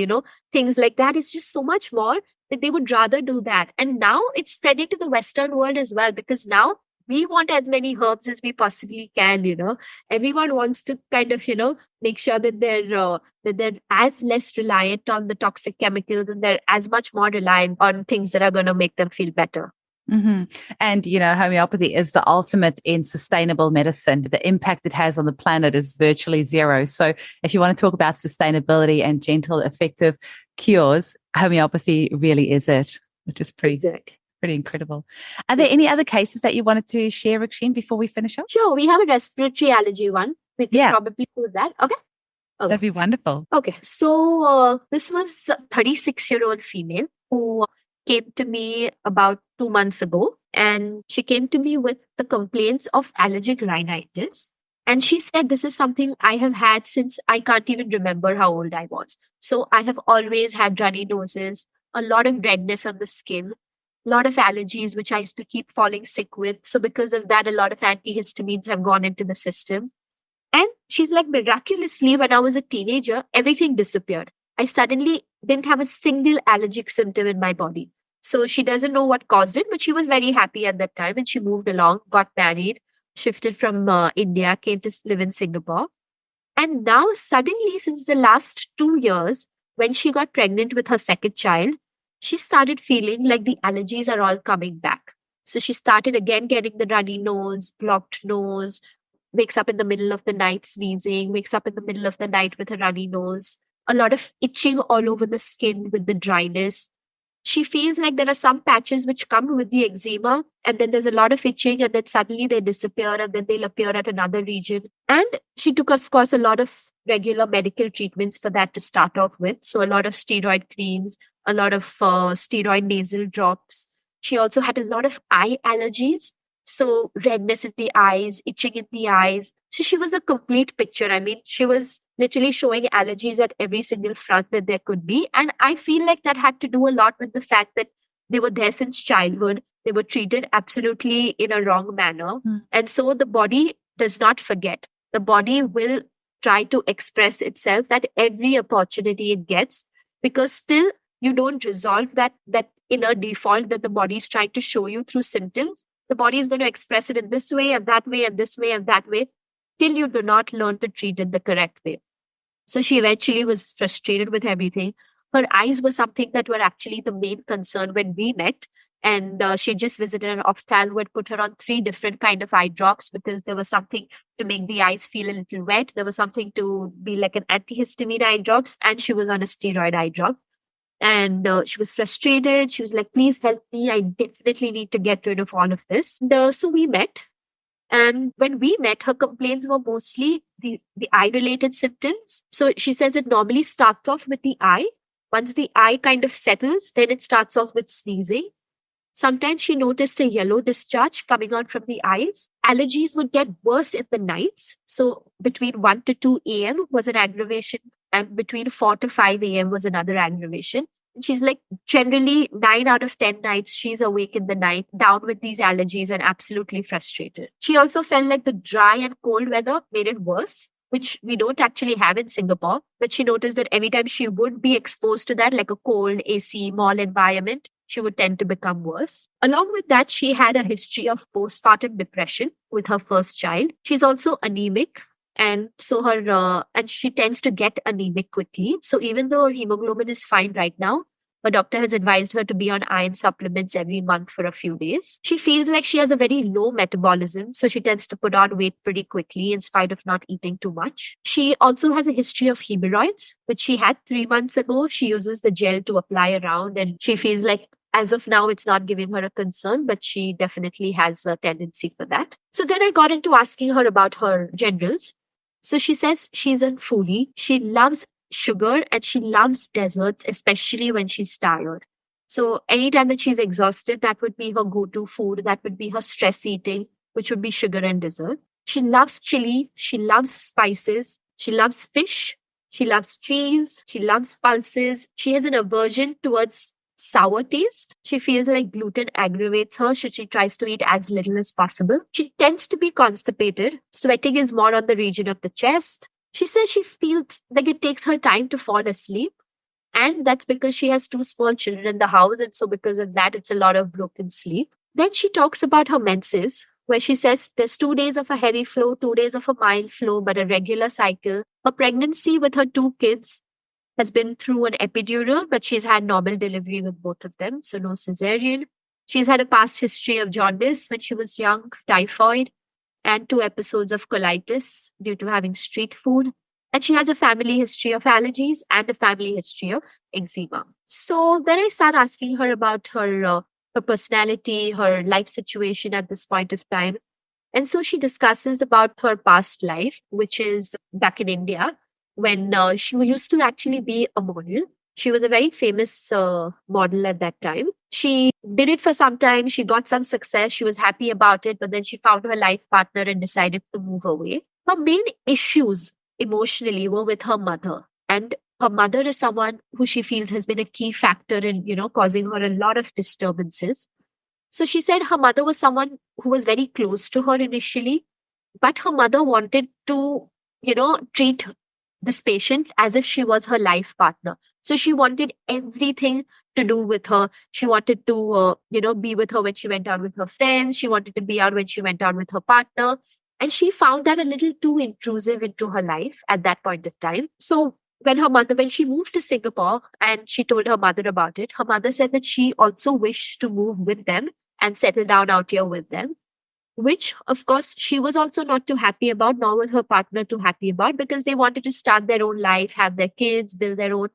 things like that is just so much more that they would rather do that. And now it's spreading to the Western world as well, because now we want as many herbs as we possibly can, Everyone wants to kind of, make sure that they're as less reliant on the toxic chemicals and they're as much more reliant on things that are going to make them feel better. Mm-hmm. And, homeopathy is the ultimate in sustainable medicine. The impact it has on the planet is virtually zero. So if you want to talk about sustainability and gentle, effective cures, homeopathy really is it, which is pretty incredible. Are there any other cases that you wanted to share, Rukshin, before we finish up? Sure. We have a respiratory allergy one. We can probably do that. Okay. That'd be wonderful. Okay. So this was a 36-year-old female who came to me about 2 months ago, and she came to me with the complaints of allergic rhinitis. And she said, this is something I have had since I can't even remember how old I was. So I have always had runny noses, a lot of redness on the skin, a lot of allergies, which I used to keep falling sick with. So because of that, a lot of antihistamines have gone into the system. And she's like, miraculously, when I was a teenager, everything disappeared. I suddenly didn't have a single allergic symptom in my body. So she doesn't know what caused it, but she was very happy at that time. And she moved along, got married, shifted from India, came to live in Singapore. And now suddenly, since the last 2 years, when she got pregnant with her second child, she started feeling like the allergies are all coming back. So she started again getting the runny nose, blocked nose, wakes up in the middle of the night sneezing, wakes up in the middle of the night with a runny nose, a lot of itching all over the skin with the dryness. She feels like there are some patches which come with the eczema, and then there's a lot of itching, and then suddenly they disappear, and then they'll appear at another region. And she took, of course, a lot of regular medical treatments for that to start off with. So a lot of steroid creams, a lot of steroid nasal drops. She also had a lot of eye allergies. So redness in the eyes, itching in the eyes. So she was a complete picture. I mean, she was literally showing allergies at every single front that there could be. And I feel like that had to do a lot with the fact that they were there since childhood. They were treated absolutely in a wrong manner. And so the body does not forget. The body will try to express itself at every opportunity it gets, because still you don't resolve that inner default that the body is trying to show you through symptoms. The body is going to express it in this way and that way and this way and that way till you do not learn to treat it the correct way. So she eventually was frustrated with everything. Her eyes were something that were actually the main concern when we met. And she just visited an ophthalmologist who had put her on 3 different kind of eye drops because there was something to make the eyes feel a little wet. There was something to be like an antihistamine eye drops, and she was on a steroid eye drop. And she was frustrated. She was like, please help me. I definitely need to get rid of all of this. And, so we met. And when we met, her complaints were mostly the eye-related symptoms. So she says it normally starts off with the eye. Once the eye kind of settles, then it starts off with sneezing. Sometimes she noticed a yellow discharge coming out from the eyes. Allergies would get worse in the nights. So between 1 to 2 a.m. was an aggravation, and between 4 to 5 a.m. was another aggravation. And she's like, generally 9 out of 10 nights, she's awake in the night, down with these allergies and absolutely frustrated. She also felt like the dry and cold weather made it worse, which we don't actually have in Singapore. But she noticed that every time she would be exposed to that, like a cold, AC, mall environment, she would tend to become worse. Along with that, she had a history of postpartum depression with her first child. She's also anemic. And so and she tends to get anemic quickly. So even though her hemoglobin is fine right now, her doctor has advised her to be on iron supplements every month for a few days. She feels like she has a very low metabolism, so she tends to put on weight pretty quickly in spite of not eating too much. She also has a history of hemorrhoids, which she had 3 months ago. She uses the gel to apply around, and she feels like as of now, it's not giving her a concern, but she definitely has a tendency for that. So then I got into asking her about her generals. So she says she's a foodie. She loves sugar and she loves desserts, especially when she's tired. So anytime that she's exhausted, that would be her go-to food. That would be her stress eating, which would be sugar and dessert. She loves chili. She loves spices. She loves fish. She loves cheese. She loves pulses. She has an aversion towards sour taste. She feels like gluten aggravates her, so she tries to eat as little as possible. She tends to be constipated. Sweating is more on the region of the chest. She says she feels like it takes her time to fall asleep. And that's because she has 2 small children in the house. And so because of that, it's a lot of broken sleep. Then she talks about her menses, where she says there's 2 days of a heavy flow, 2 days of a mild flow, but a regular cycle. Her pregnancy with her 2 kids has been through an epidural, but she's had normal delivery with both of them, so no cesarean. She's had a past history of jaundice when she was young, typhoid, and 2 episodes of colitis due to having street food. And she has a family history of allergies and a family history of eczema. So then I start asking her about her personality, her life situation at this point of time. And so she discusses about her past life, which is back in India, when she used to actually be a model. She was a very famous model at that time. She did it for some time. She got some success. She was happy about it, but then she found her life partner and decided to move away. Her main issues emotionally were with her mother. And her mother is someone who she feels has been a key factor in, causing her a lot of disturbances. So she said her mother was someone who was very close to her initially, but her mother wanted to, treat this patient as if she was her life partner. So she wanted everything to do with her. She wanted to, be with her when she went out with her friends. She wanted to be out when she went out with her partner. And she found that a little too intrusive into her life at that point of time. So when she moved to Singapore and she told her mother about it, her mother said that she also wished to move with them and settle down out here with them, which of course she was also not too happy about, nor was her partner too happy about, because they wanted to start their own life, have their kids, build their own,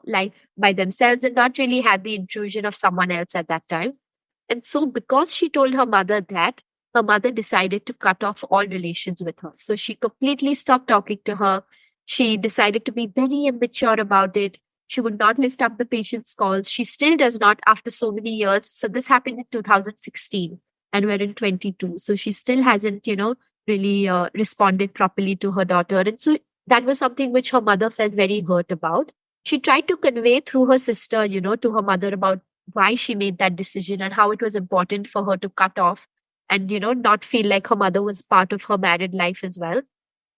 life by themselves and not really have the intrusion of someone else at that time. And so because she told her mother that, her mother decided to cut off all relations with her. So she completely stopped talking to her. She decided to be very immature about it. She would not lift up the patient's calls. She still does not after so many years. So this happened in 2016 and we're in 22. So she still hasn't, really responded properly to her daughter. And so that was something which her mother felt very hurt about. She tried to convey through her sister, to her mother about why she made that decision and how it was important for her to cut off and, not feel like her mother was part of her married life as well.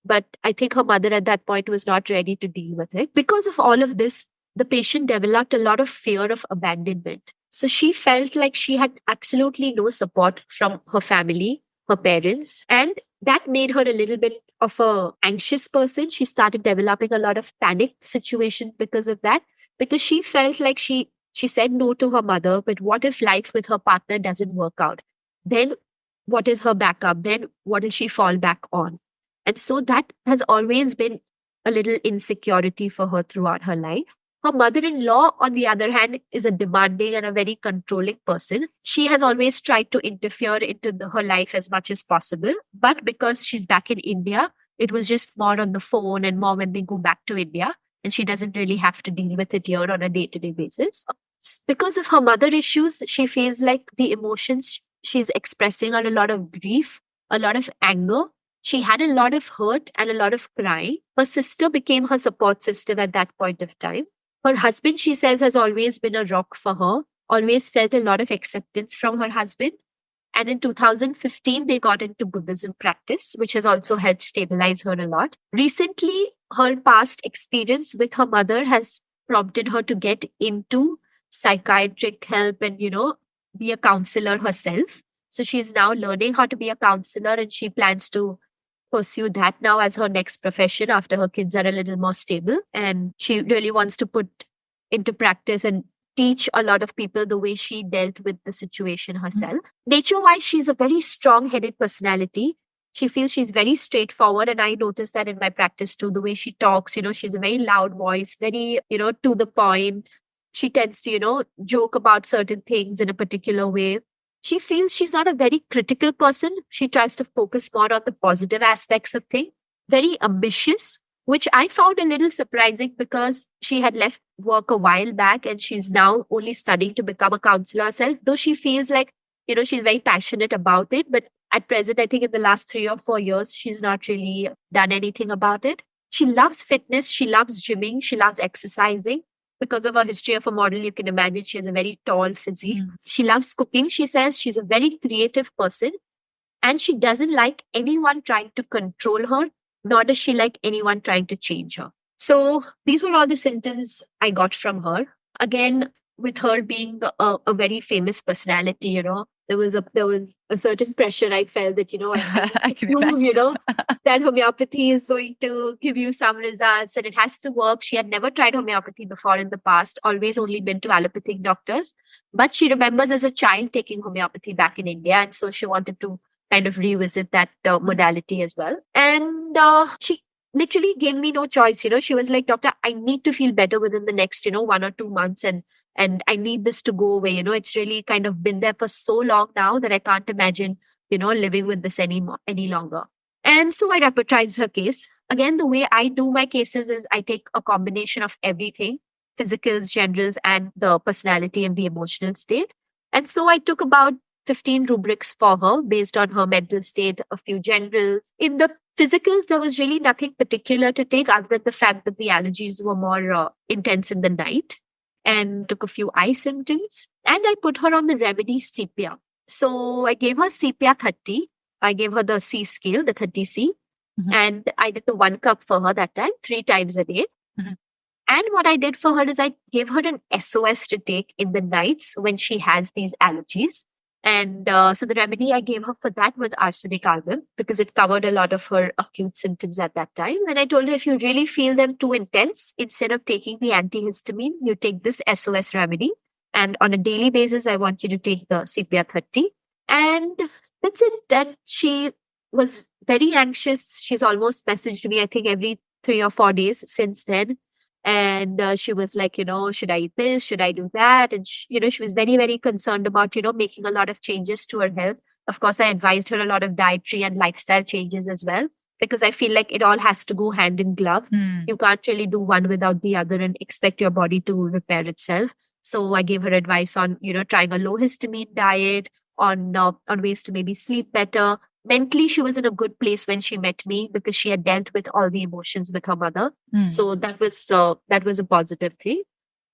But I think her mother at that point was not ready to deal with it. Because of all of this, the patient developed a lot of fear of abandonment. So she felt like she had absolutely no support from her family, her parents, and that made her a little bit of a anxious person. She started developing a lot of panic situation because of that, because she felt like she said no to her mother, but what if life with her partner doesn't work out? Then what is her backup? Then what will she fall back on? And so that has always been a little insecurity for her throughout her life. Her mother-in-law, on the other hand, is a demanding and a very controlling person. She has always tried to interfere into her life as much as possible. But because she's back in India, it was just more on the phone and more when they go back to India. And she doesn't really have to deal with it here on a day-to-day basis. Because of her mother issues, she feels like the emotions she's expressing are a lot of grief, a lot of anger. She had a lot of hurt and a lot of crying. Her sister became her support system at that point of time. Her husband, she says, has always been a rock for her, always felt a lot of acceptance from her husband. And in 2015, they got into Buddhism practice, which has also helped stabilize her a lot. Recently, her past experience with her mother has prompted her to get into psychiatric help and, be a counselor herself. So she's now learning how to be a counselor and she plans to pursue that now as her next profession after her kids are a little more stable. And she really wants to put into practice and teach a lot of people the way she dealt with the situation herself. Nature-wise, she's a very strong-headed personality. She feels she's very straightforward. And I noticed that in my practice too, the way she talks, she's a very loud voice, very, to the point. She tends to, joke about certain things in a particular way. She feels she's not a very critical person. She tries to focus more on the positive aspects of things. Very ambitious, which I found a little surprising because she had left work a while back and she's now only studying to become a counselor herself, though she feels like, she's very passionate about it. But at present, I think in the last 3 or 4 years, she's not really done anything about it. She loves fitness. She loves gymming. She loves exercising. Because of her history of a model, you can imagine she has a very tall physique. She loves cooking. She says she's a very creative person and she doesn't like anyone trying to control her, nor does she like anyone trying to change her. So these were all the symptoms I got from her. Again, with her being a very famous personality, there was a certain pressure I felt that, I can prove, that homeopathy is going to give you some results and it has to work. She had never tried homeopathy before in the past, always only been to allopathic doctors. But she remembers as a child taking homeopathy back in India. And so she wanted to kind of revisit that modality as well. And she literally gave me no choice. She was like, doctor, I need to feel better within the next, 1 or 2 months. And I need this to go away. It's really kind of been there for so long now that I can't imagine, living with this any longer. And so I repertorized her case. Again, the way I do my cases is I take a combination of everything, physicals, generals, and the personality and the emotional state. And so I took about 15 rubrics for her based on her mental state, a few generals. In the physicals, there was really nothing particular to take other than the fact that the allergies were more intense in the night, and took a few eye symptoms. And I put her on the remedy sepia. So I gave her sepia 30. I gave her the C scale, the 30C. And I did the 1 cup for her that time, 3 times a day. And what I did for her is I gave her an SOS to take in the nights when she has these allergies. And so the remedy I gave her for that was arsenic album because it covered a lot of her acute symptoms at that time. And I told her, if you really feel them too intense, instead of taking the antihistamine, you take this SOS remedy. And on a daily basis, I want you to take the CPR 30. And that's it. And she was very anxious. She's almost messaged me, I think, every 3 or 4 days since then. And she was like, should I eat this? Should I do that? And, she was very, very concerned about, making a lot of changes to her health. Of course, I advised her a lot of dietary and lifestyle changes as well, because I feel like it all has to go hand in glove. You can't really do one without the other and expect your body to repair itself. So I gave her advice on, trying a low histamine diet, on ways to maybe sleep better. Mentally, she was in a good place when she met me because she had dealt with all the emotions with her mother. So that was a positive thing.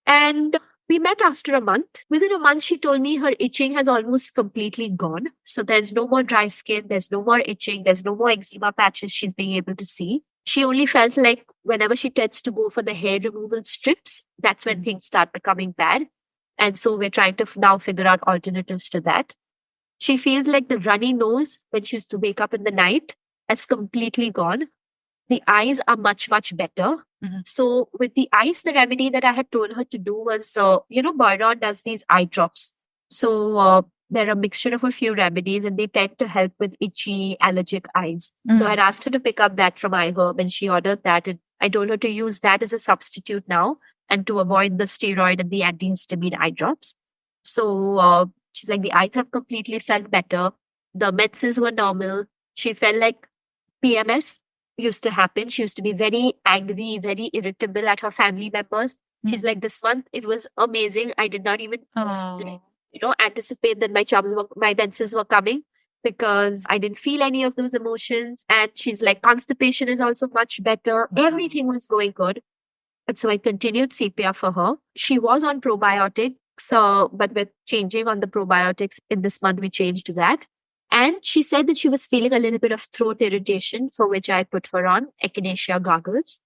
And we met after a month. Within a month, she told me her itching has almost completely gone. So there's no more dry skin, there's no more itching, there's no more eczema patches she's being able to see. She only felt like whenever she tends to go for the hair removal strips, that's when things start becoming bad. And so we're trying to now figure out alternatives to that. She feels like the runny nose when she used to wake up in the night has completely gone. The eyes are much, much better. So with the eyes, the remedy that I had told her to do was, Boiron does these eye drops. So they're a mixture of a few remedies and they tend to help with itchy, allergic eyes. So I'd asked her to pick up that from iHerb and she ordered that. And I told her to use that as a substitute now and to avoid the steroid and the antihistamine eye drops. So she's like, the eyes have completely felt better. The menses were normal. She felt like PMS used to happen. She used to be very angry, very irritable at her family members. She's like, this month, it was amazing. I did not even, anticipate that my menses were coming because I didn't feel any of those emotions. And she's like, constipation is also much better. Everything was going good. And so I continued CPR for her. She was on probiotics. But we're changing on the probiotics. In this month, we changed that. And she said that she was feeling a little bit of throat irritation, for which I put her on echinacea goggles.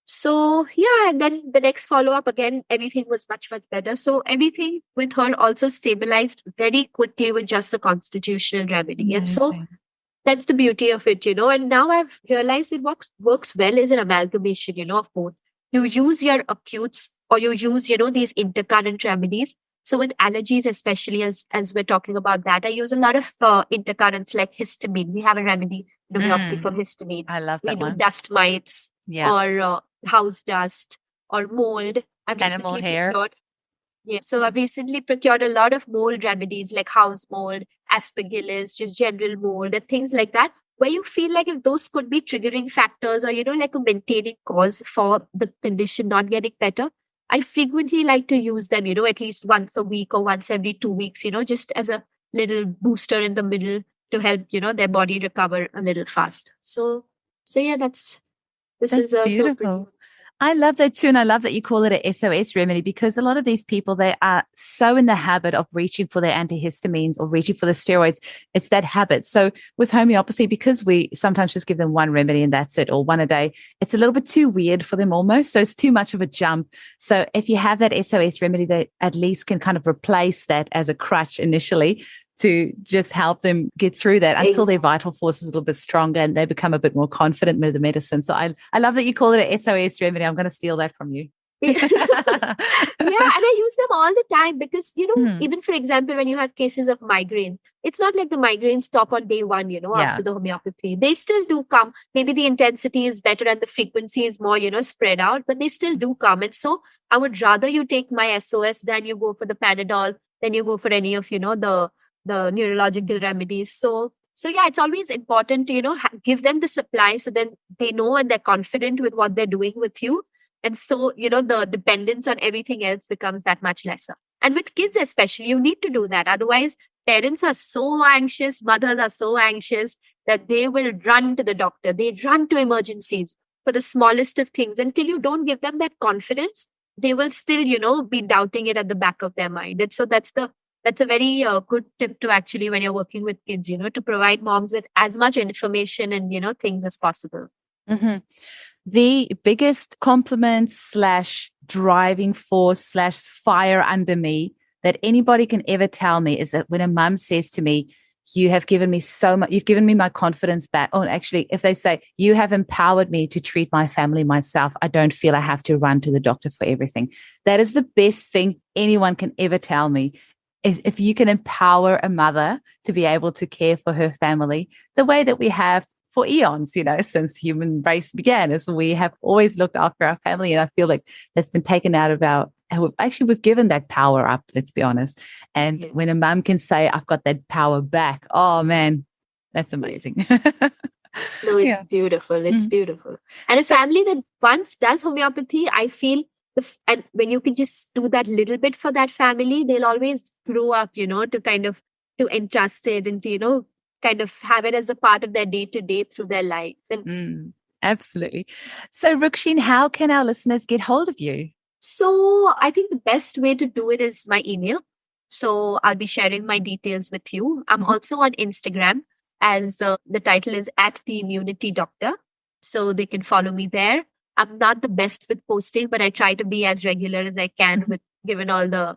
So, and then the next follow-up, again, everything was much, much better. So everything with her also stabilized very quickly with just a constitutional remedy. And so that's the beauty of it, And now I've realized it works well as an amalgamation, of both. You use your acutes or you use, these intercurrent remedies. So with allergies, especially as we're talking about that, I use a lot of intercurrents like histamine. We have a remedy for histamine. I love that We do dust mites or house dust or mold. Animal hair. So I've recently procured a lot of mold remedies like house mold, aspergillus, just general mold and things like that, where you feel like if those could be triggering factors or, like a maintaining cause for the condition not getting better, I frequently like to use them, at least once a week or once every 2 weeks, just as a little booster in the middle to help, their body recover a little fast. So yeah, this is beautiful. I love that too. And I love that you call it a SOS remedy because a lot of these people, they are so in the habit of reaching for their antihistamines or reaching for the steroids. It's that habit. So with homeopathy, because we sometimes just give them one remedy and that's it, or one a day, it's a little bit too weird for them almost. So it's too much of a jump. So if you have that SOS remedy that at least can kind of replace that as a crutch initially, to just help them get through that until their vital force is a little bit stronger and they become a bit more confident with the medicine. So I love that you call it a SOS remedy. I'm going to steal that from you. And I use them all the time because, even for example, when you have cases of migraine, it's not like the migraines stop on day one, after the homeopathy. They still do come. Maybe the intensity is better and the frequency is more, spread out, but they still do come. And so I would rather you take my SOS than you go for the Panadol, than you go for any of, the neurological remedies. So yeah, it's always important to, give them the supply so then they know and they're confident with what they're doing with you. And so, the dependence on everything else becomes that much lesser. And with kids especially, you need to do that. Otherwise, parents are so anxious, mothers are so anxious that they will run to the doctor. They run to emergencies for the smallest of things. Until you don't give them that confidence, they will still, be doubting it at the back of their mind. And so that's a very good tip to actually, when you're working with kids, to provide moms with as much information and, things as possible. The biggest compliment / driving force / fire under me that anybody can ever tell me is that when a mum says to me, you have given me so much, you've given me my confidence back. Oh, actually, if they say, you have empowered me to treat my family myself, I don't feel I have to run to the doctor for everything. That is the best thing anyone can ever tell me, is if you can empower a mother to be able to care for her family the way that we have for eons, since human race began, is we have always looked after our family. And I feel like that's been taken out of we've given that power up, let's be honest. And when a mum can say, I've got that power back, oh man, that's amazing. No, it's beautiful. It's beautiful. And a family that once does homeopathy, I feel, and when you can just do that little bit for that family, they'll always grow up, to entrust it and to, kind of have it as a part of their day-to-day through their life. And absolutely. So Rukshin, how can our listeners get hold of you? So I think the best way to do it is my email. So I'll be sharing my details with you. I'm also on Instagram, as the title is @theimmunitydoctor. So they can follow me there. I'm not the best with posting, but I try to be as regular as I can with given all the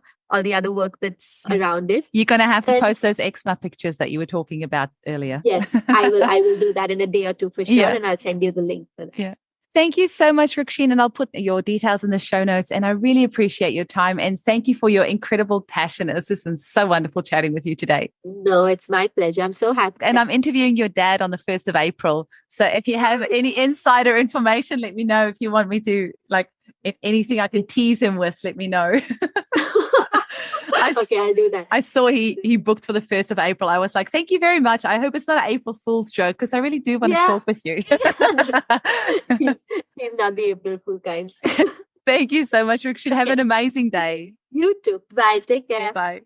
other work that's around it. You're going to have to post those eczema pictures that you were talking about earlier. Yes, I will do that in a day or two for sure. And I'll send you the link for that. Yeah. Thank you so much, Rukshin, and I'll put your details in the show notes. And I really appreciate your time, and thank you for your incredible passion. It's just been so wonderful chatting with you today. No, it's my pleasure. I'm so happy. And I'm interviewing your dad on the 1st of April. So if you have any insider information, let me know. If you want me to, if anything I can tease him with, let me know. Okay, I'll do that. I saw he booked for the 1st of April. I was like, thank you very much. I hope it's not an April Fool's joke, because I really do want to talk with you. He's not the April Fool kind. Thank you so much, Rukshin. Have an amazing day. You too. Bye. Take care. Bye.